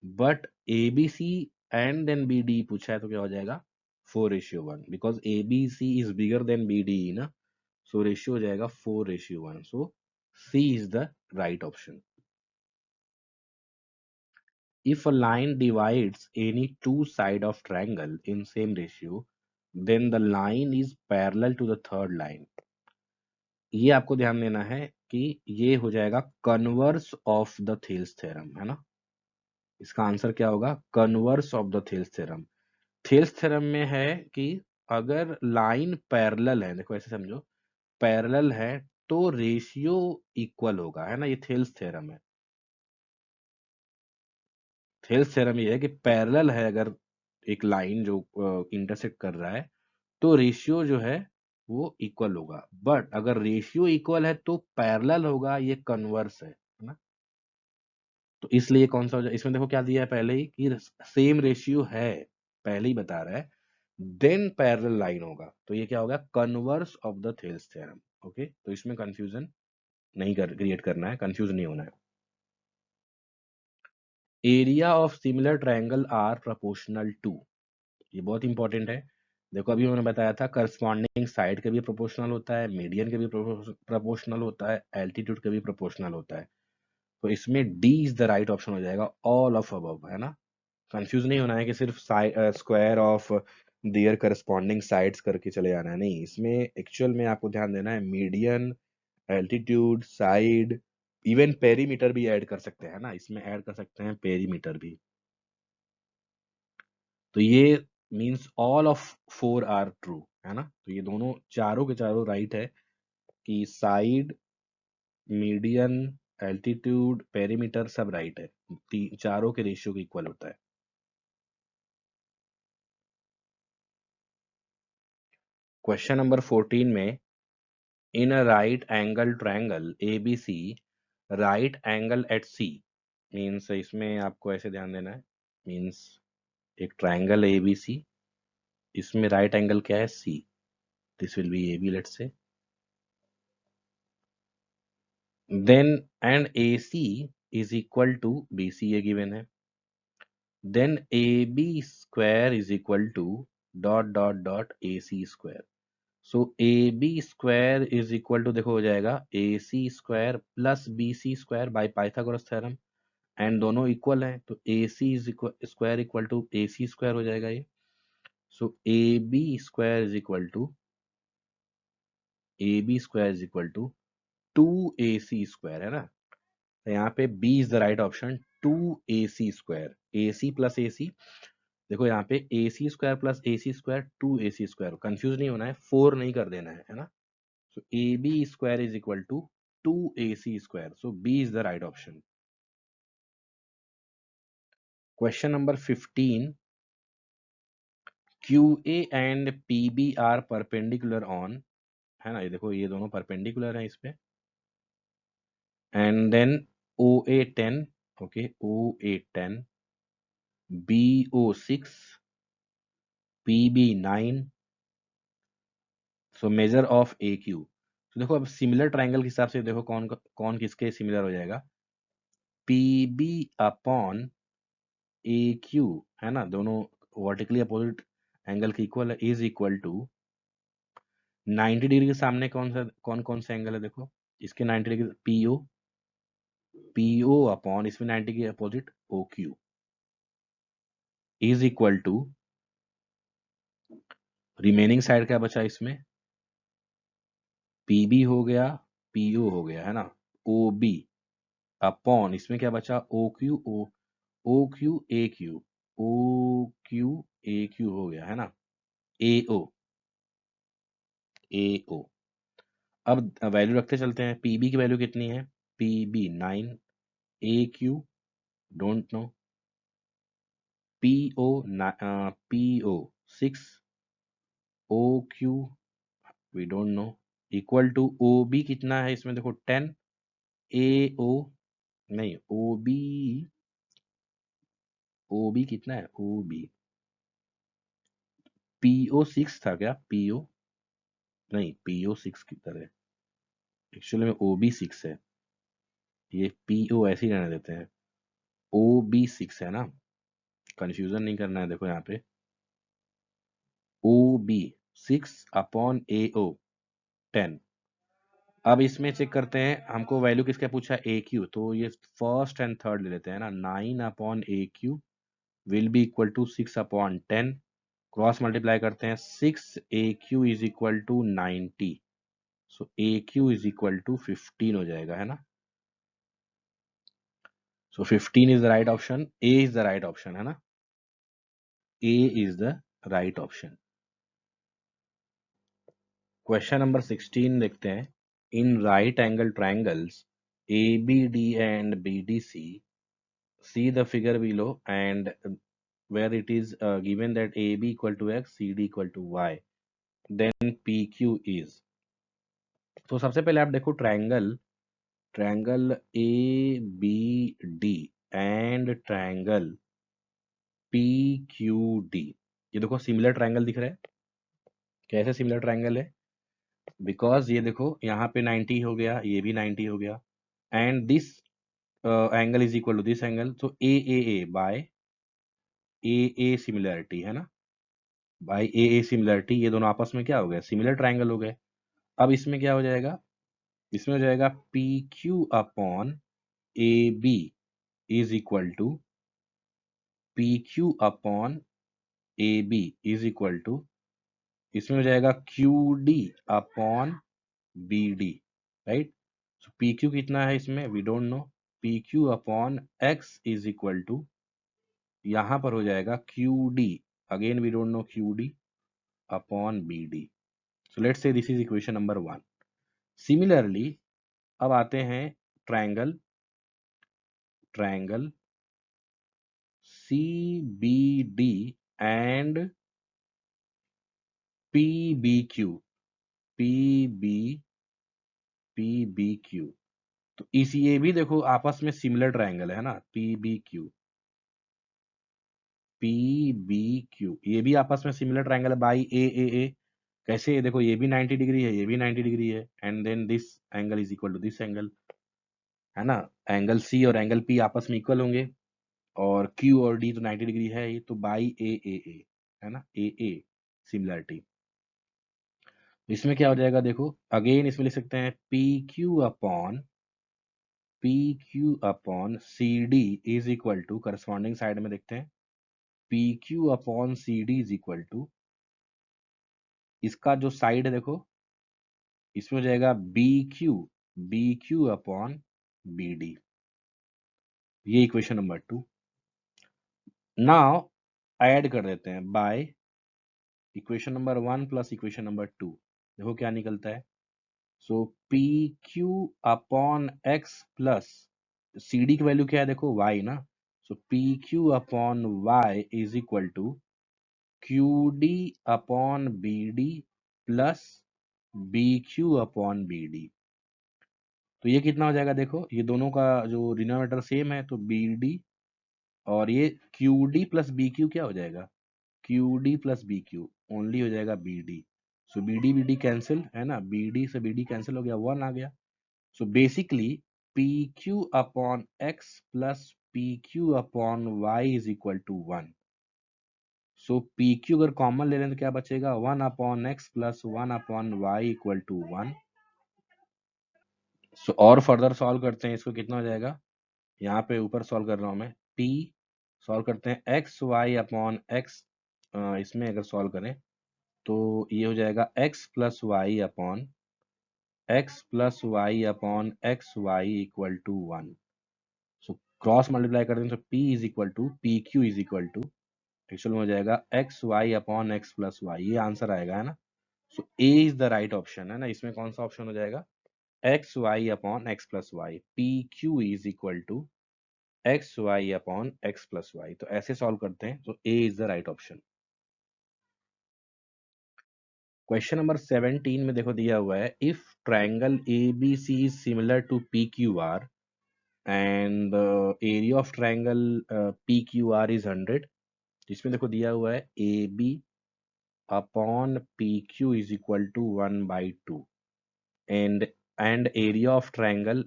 but ABC and then BDE पूछा है तो क्या हो जाएगा 4:1, because ABC is bigger than BDE ना। सो रेशियो हो जाएगा 4:1, सो C is the right option. If a line divides any two side of triangle in same ratio, then the line is parallel to the third line. ये आपको ध्यान देना है कि ये हो जाएगा converse of the Thales theorem, है ना। इसका आंसर क्या होगा, converse of the Thales theorem. Thales theorem में है कि अगर लाइन पैरेलल है, देखो ऐसे समझो, पैरेलल है तो रेशियो इक्वल होगा, है ना, ये थेल्स थ्योरम है। थेल्स थ्योरम ये है कि पैरेलल है, अगर एक लाइन जो इंटरसेक्ट कर रहा है तो रेशियो जो है वो इक्वल होगा, बट अगर रेशियो इक्वल है तो पैरेलल होगा, ये कन्वर्स है ना। तो इसलिए कौन सा हो जाए, इसमें देखो क्या दिया है पहले ही कि सेम रेशियो है, पहले ही बता रहा है, देन पैरेलल लाइन होगा, तो ये क्या होगा converse of the Thales theorem. Okay, तो इसमें कंफ्यूजन नहीं क्रिएट करना है, कंफ्यूज नहीं होना है। Area of similar triangle are proportional to, ये बहुत इंपॉर्टेंट है। देखो अभी मैंने बताया था करस्पॉन्डिंग साइड के भी प्रोपोर्शनल होता है, मीडियन के भी प्रोपोर्शनल होता है, एल्टीट्यूड के भी प्रोपोर्शनल होता है। तो इसमें D is the right option हो जाएगा, ऑल ऑफ अबव, है ना। कंफ्यूज नहीं होना है कि सिर्फ square of their corresponding sides करके चले जाना है, नहीं, इसमें एक्चुअल में आपको ध्यान देना है median, altitude, side, even perimeter भी ऐड कर सकते हैं ना, इसमें ऐड कर सकते हैं पेरीमीटर भी। तो ये means all of four are true, है ना। तो ये दोनों चारों के चारों राइट है कि साइड, मीडियन, एल्टीट्यूड, पेरीमीटर सब राइट है, चारों के रेशियो के इक्वल होता है। क्वेश्चन नंबर 14 में, in a right angle triangle ABC, right angle at C, means इसमें आपको ऐसे ध्यान देना है, मीन्स एक ट्रायंगल ABC, इसमें राइट एंगल क्या है C, this will be AB let's say, then and AC is equal to BC, ये गिवन है, then AB square is equal to dot dot dot AC square. So AB square is equal to, देखो हो जाएगा AC square plus BC square by Pythagoras theorem, and दोनों equal हैं, तो AC is square equal to AC square हो जाएगा ये। So AB square is equal to 2AC square, है ना। तो यहाँ पे B is the right option, 2AC square, AC plus AC, देखो यहाँ पे AC square plus AC square 2AC square, confuse नहीं होना है, 4 नहीं कर देना है ना। So AB square is equal to 2AC square, so B is the right option. Question number 15, QA and PB are perpendicular on, है ना, ये देखो ये दोनों परपेंडिकुलर हैं इस पे, and then OA10, okay OA10, BO6, PB9, so measure of AQ। तो देखो अब सिमिलर ट्रायंगल के हिसाब से देखो कौन कौन किसके सिमिलर हो जाएगा, PB अपॉन AQ, है ना, दोनों वर्टिकली अपोजिट एंगल के इक्वल है, इज इक्वल टू 90 डिग्री के सामने कौन कौन सा एंगल है, देखो इसके 90 डिग्री PO अपॉन इसमें 90 के opposite OQ is equal to, remaining side क्या बचा इसमें, PB हो गया, PO हो गया, है ना, OB अपॉन इसमें क्या बचा, OQ AQ, OQ AQ हो गया, है ना, AO। अब वैल्यू रखते चलते हैं, PB की वैल्यू कितनी है, PB 9, AQ don't know, PO 6, OQ we don't know, equal to OB कितना है इसमें देखो 10, AO नहीं, OB कितना है, OB PO 6 था क्या, PO नहीं, PO 6 की तरह एक्चुअली में OB 6 है, ये PO ऐसे ही रहने देते हैं, OB 6 है ना, कंफ्यूजन नहीं करना है, देखो यहाँ पे OB 6 अपॉन AO 10। अब इसमें चेक करते हैं, हमको वैल्यू किसका पूछा है, AQ, तो ये फर्स्ट एंड थर्ड ले लेते हैं ना, 9 upon AQ will be equal to 6 upon 10, cross multiply करते हैं, 6 AQ is equal to 90, so AQ is equal to 15 हो जाएगा, है ना। So 15 is the right option, A is the right option, है ना, A is the right option. Question number 16 देखते हैं, in right angle triangles ABD and BDC, see the figure below and where it is given that AB equal to X, CD equal to Y, then PQ is, तो सबसे पहले आप देखो triangle, triangle ABD and triangle PQD, ये देखो similar triangle दिख रहा है, कैसे सिमिलर ट्रायंगल है, बिकॉज ये देखो यहाँ पे 90 हो गया, ये भी 90 हो गया, and this angle is equal to this angle, तो ए बाय ए सिमिलरिटी, है ना, बाय ए सिमिलरिटी, ये दोनों आपस में क्या हो गया, सिमिलर ट्रायंगल हो गए। अब इसमें क्या हो जाएगा, इसमें हो जाएगा P Q upon A B is equal to P Q upon A B is equal to, इसमें हो जाएगा Q D upon B D, right. So P Q कितना है इसमें, we don't know, P Q upon X is equal to, यहां पर हो जाएगा Q D again we don't know QD upon BD. So let's say this is equation number 1. Similarly, अब आते हैं triangle CBD and PBQ. PBQ. तो इस ये भी देखो आपस में सिमिलर ट्रायंगल है ना. PBQ ये भी आपस में सिमिलर ट्रायंगल है बाई ए. कैसे देखो ये भी 90 डिग्री है, ये भी 90 डिग्री है, and then this angle is equal to this angle, है ना. एंगल C और एंगल P आपस में इक्वल होंगे, और Q और D तो 90 डिग्री है ही, तो बाई ए, है ना, ए सिमिलरिटी. इसमें क्या हो जाएगा देखो, अगेन इसमें लिख सकते हैं PQ upon CD is equal to, corresponding side में देखते हैं, PQ upon CD is equal to, इसका जो साइड है देखो, इसमें हो जाएगा BQ अपॉन BD. ये इक्वेशन नंबर 2. नाउ ऐड कर देते हैं by equation number 1 plus equation number 2. देखो क्या निकलता है. So PQ upon X plus CD की वैल्यू क्या है देखो, Y ना. So PQ upon Y is equal to QD upon BD plus BQ upon BD. तो ये कितना हो जाएगा देखो, ये दोनों का जो डिनोमिनेटर सेम है, तो BD और ये QD प्लस BQ क्या हो जाएगा, QD प्लस BQ ओनली हो जाएगा BD. सो BD कैंसिल, है ना, BD से BD कैंसिल हो गया, 1 आ गया. So basically PQ upon X plus PQ upon Y is equal to 1. So PQ अगर कॉमन ले लें तो क्या बचेगा, 1 upon X plus 1 upon Y equal to 1. So और फर्दर सॉल्व करते हैं, इसको कितना हो जाएगा, यहाँ पे ऊपर सॉल्व कर रहा हूँ मैं, P सॉल्व करते हैं XY अपॉन X, इसमें अगर सॉल्व करें तो ये हो जाएगा x plus Y upon X Y equal to 1. So cross multiply कर दें तो P is equal to PQ is equal to, actual में हो जाएगा X Y upon X plus Y. ये आंसर आएगा, है ना. So A is the right option, है ना. इसमें कौन सा ऑप्शन हो जाएगा, X Y upon X plus Y, PQ is equal to X Y upon X plus Y. तो ऐसे सॉल्व करते हैं, तो A is the right option. Question number 17 में देखो दिया हुआ है, if triangle ABC is similar to PQR and area of triangle PQR is 100. इसमें देखो दिया हुआ है AB upon PQ is equal to 1/2 and area of triangle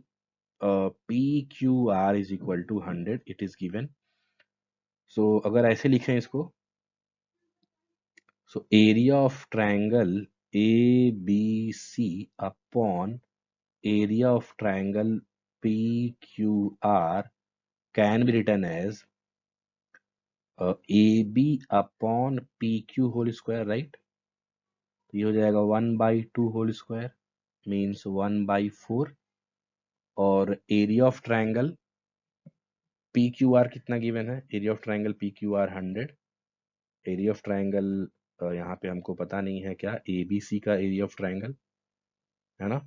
PQR is equal to 100. It is given. So अगर ऐसे लिखें इसको, so area of triangle ABC upon area of triangle PQR can be written as AB upon PQ whole square, right. ये हो जाएगा 1/2 whole square means 1/4. और area of triangle PQR कितना given है, area of triangle PQR 100. Area of triangle यहाँ पे हमको पता नहीं है क्या, ABC का एरिया ऑफ ट्रायंगल, है ना.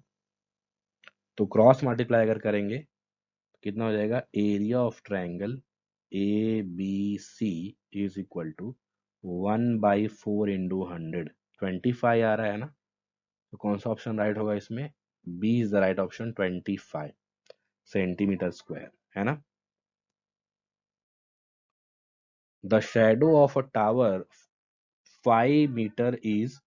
तो क्रॉस मल्टीप्लाई अगर करेंगे तो कितना हो जाएगा, area of triangle ABC is equal to 1/4 into 100, 25 आ रहा है ना. तो कौन सा ऑप्शन राइट होगा इसमें, B is the right option, 25 centimetre square, है ना. The shadow of a tower 5 metre is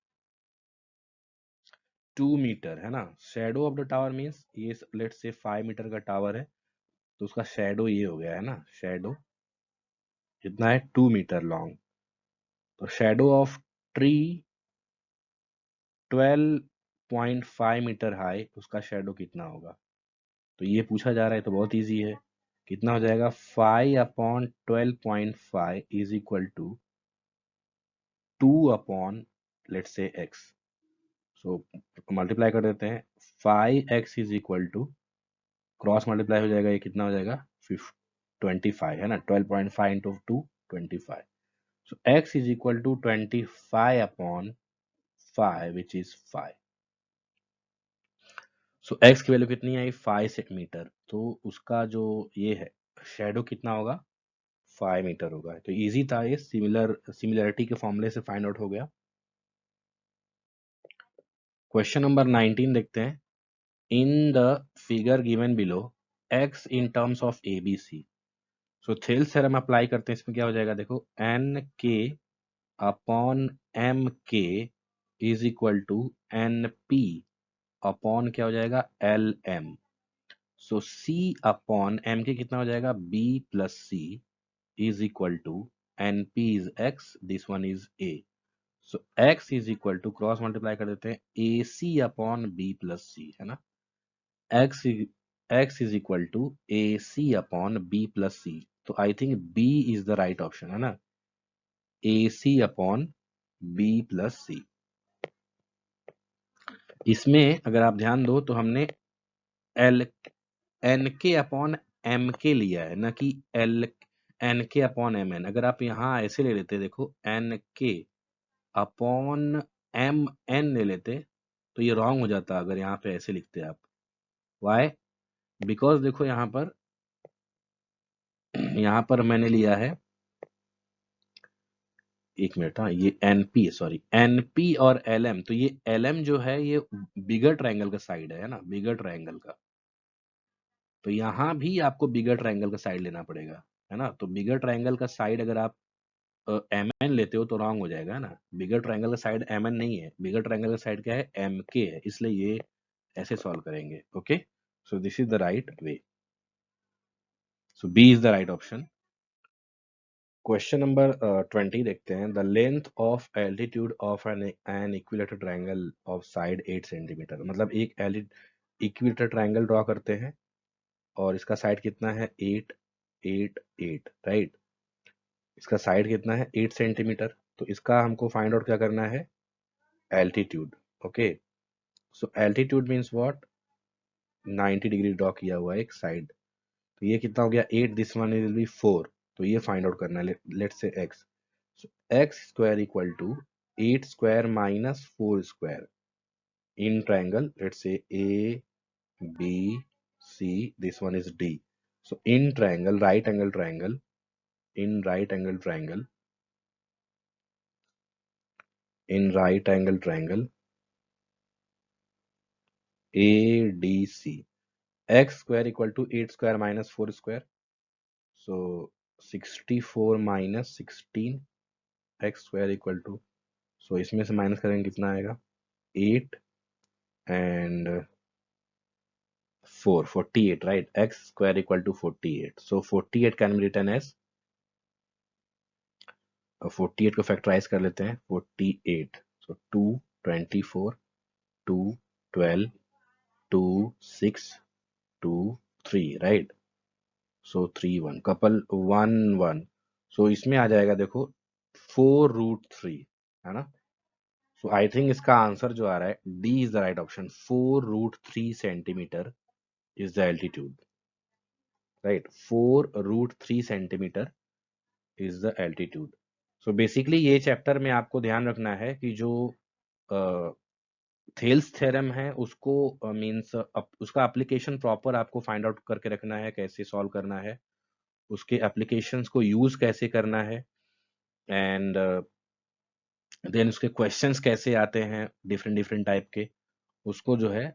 2 metre, है ना. Shadow of the tower means ये लेट्स से 5 मीटर का टावर है, तो उसका शेडो ये हो गया, है ना. शेडो कितना है, 2 मीटर लॉन्ग. तो shadow of tree 12.5 metre high, उसका शेडो कितना होगा. तो ये पूछा जा रहा है, तो बहुत इजी है. कितना हो जाएगा, 5/12.5 is equal to 2 let's say x. So multiply कर देते हैं, 5x is equal to, cross multiply हो जाएगा, ये कितना हो जाएगा 25, है ना. 12.5 into 2 25. So x is equal to 25 upon 5 which is 5. So x की वैल्यू कितनी आई 5 सेंटीमीटर, तो उसका जो ये है शेडो कितना होगा 5 मीटर होगा। तो इजी था ये, सिमिलरिटी के फॉर्मूले से फाइंड आउट हो गया। क्वेश्चन नंबर 19 देखते हैं। In the figure given below x in terms of ABC। So Thales theorem apply करते हैं, इसमें क्या हो जाएगा देखो N K upon M K is equal to N P upon क्या हो जाएगा L M. So C upon M K कितना हो जाएगा B plus C is equal to N P is x, this one is A. So x is equal to cross multiply कर देते हैं A C upon B plus C, है ना। X X is equal to A C upon B plus C, तो I think B is the right option, है ना। A C upon B plus C. इसमें अगर आप ध्यान दो तो हमने L N K upon M K लिया है, ना कि L N K upon M N. अगर आप यहाँ ऐसे ले लेते देखो N K upon M N ले लेते तो ये रॉन्ग हो जाता अगर यहाँ पे ऐसे लिखते आप। वाई? बिकॉज देखो यहाँ पर मैंने लिया है, एक मिनट, हाँ ये एनपी सॉरी एनपी और एलएम, तो ये एलएम जो है ये बिगर ट्रायंगल का साइड है ना, बिगर ट्रायंगल का। तो यहाँ भी आपको बिगर ट्रायंगल का साइड लेना पड़ेगा, है ना। तो बिगर ट्रायंगल का साइड अगर आप एम एन लेते हो तो रॉन्ग हो जाएगा, है ना। बिगर ट्रायंगल का साइड एम एन नहीं है, बिगर ट्रायंगल का साइड क्या है एम के है, इसलिए ये ऐसे सॉल्व करेंगे। Okay, so this is the right way. So B is the right option. Question number 20 देखते हैं। The length of altitude of an equilateral triangle of side 8 centimetre. मतलब एक इक्विलेटरल ट्रायंगल ड्रॉ करते हैं और इसका साइड कितना है 8 8 8, राइट। इसका साइड कितना है 8 सेंटीमीटर, तो इसका हमको फाइंड आउट क्या करना है altitude. Okay, so altitude means what 90 degree draw किया हुआ है एक साइड, तो ये कितना हो गया 8, दिस वन विल बी 4, तो ये फाइंड आउट करना है। Let's say x, so x square equal to 8 square minus 4 square in triangle, let's say A B C, this one is D। so in triangle right angle triangle, in right angle triangle, in right angle triangle ADC, x square equal to 8 square minus 4 square, so 64 minus 16, x square equal to, so इसमें से minus करेंगे कितना आएगा 8 and 4, 48, right? X square equal to 48. So 48 can be written as 48 को factorise कर लेते हैं 48, so 2 24 2 12 2 6 2 3, right? so 3 1 couple 1 1, so इसमें आ जाएगा देखो 4√3, है ना। so I think इसका आंसर जो आ रहा है D is the right option, 4√3 centimetre is the altitude, right? 4√3 centimetre is the altitude. So basically ये चैप्टर में आपको ध्यान रखना है कि जो थेल्स थ्योरम है उसको मींस उसका एप्लीकेशन प्रॉपर आपको फाइंड आउट करके रखना है, कैसे सॉल्व करना है, उसके एप्लीकेशंस को यूज कैसे करना है, एंड देन उसके क्वेश्चंस कैसे आते हैं डिफरेंट डिफरेंट टाइप के, उसको जो है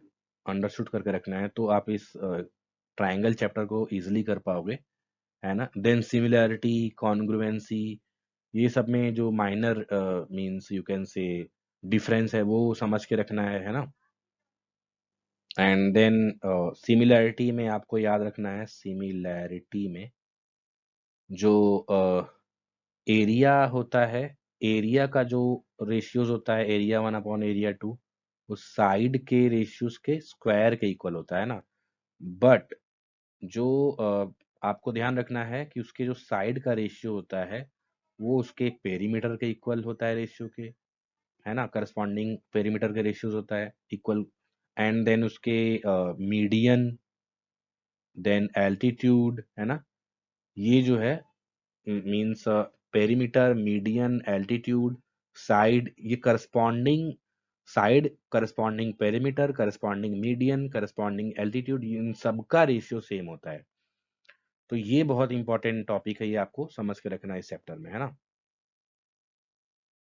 अंडरस्टूड करके रखना है, तो आप इस ट्रायंगल चैप्टर को इजीली कर पाओगे, है ना। देन सिमिलैरिटी, कॉन्ग्रुएंसी, ये सब में जो minor means you can say difference है वो समझ के रखना है ना। एंड देन सिमिलैरिटी में आपको याद रखना है, सिमिलैरिटी में जो एरिया होता है, एरिया का जो रेशियोज होता है एरिया 1 अपॉन एरिया 2, उस साइड के रेशियोज के स्क्वायर के इक्वल होता है ना। बट जो आपको ध्यान रखना है कि उसके जो साइड का रेशियो होता है वो उसके पेरीमीटर के इक्वल होता है रेशियो के, है ना। करस्पॉन्डिंग पेरीमीटर के रेशियोज होता है इक्वल, एंड देन उसके मीडियन, देन एल्टीट्यूड, है ना। ये जो है means perimeter, median, altitude, side, ये corresponding side, corresponding perimeter, corresponding median, corresponding altitude, इन सबका रेशियो सेम होता है। तो ये बहुत इंपॉर्टेंट टॉपिक है, ये आपको समझ के रखना है इस चैप्टर में, है ना।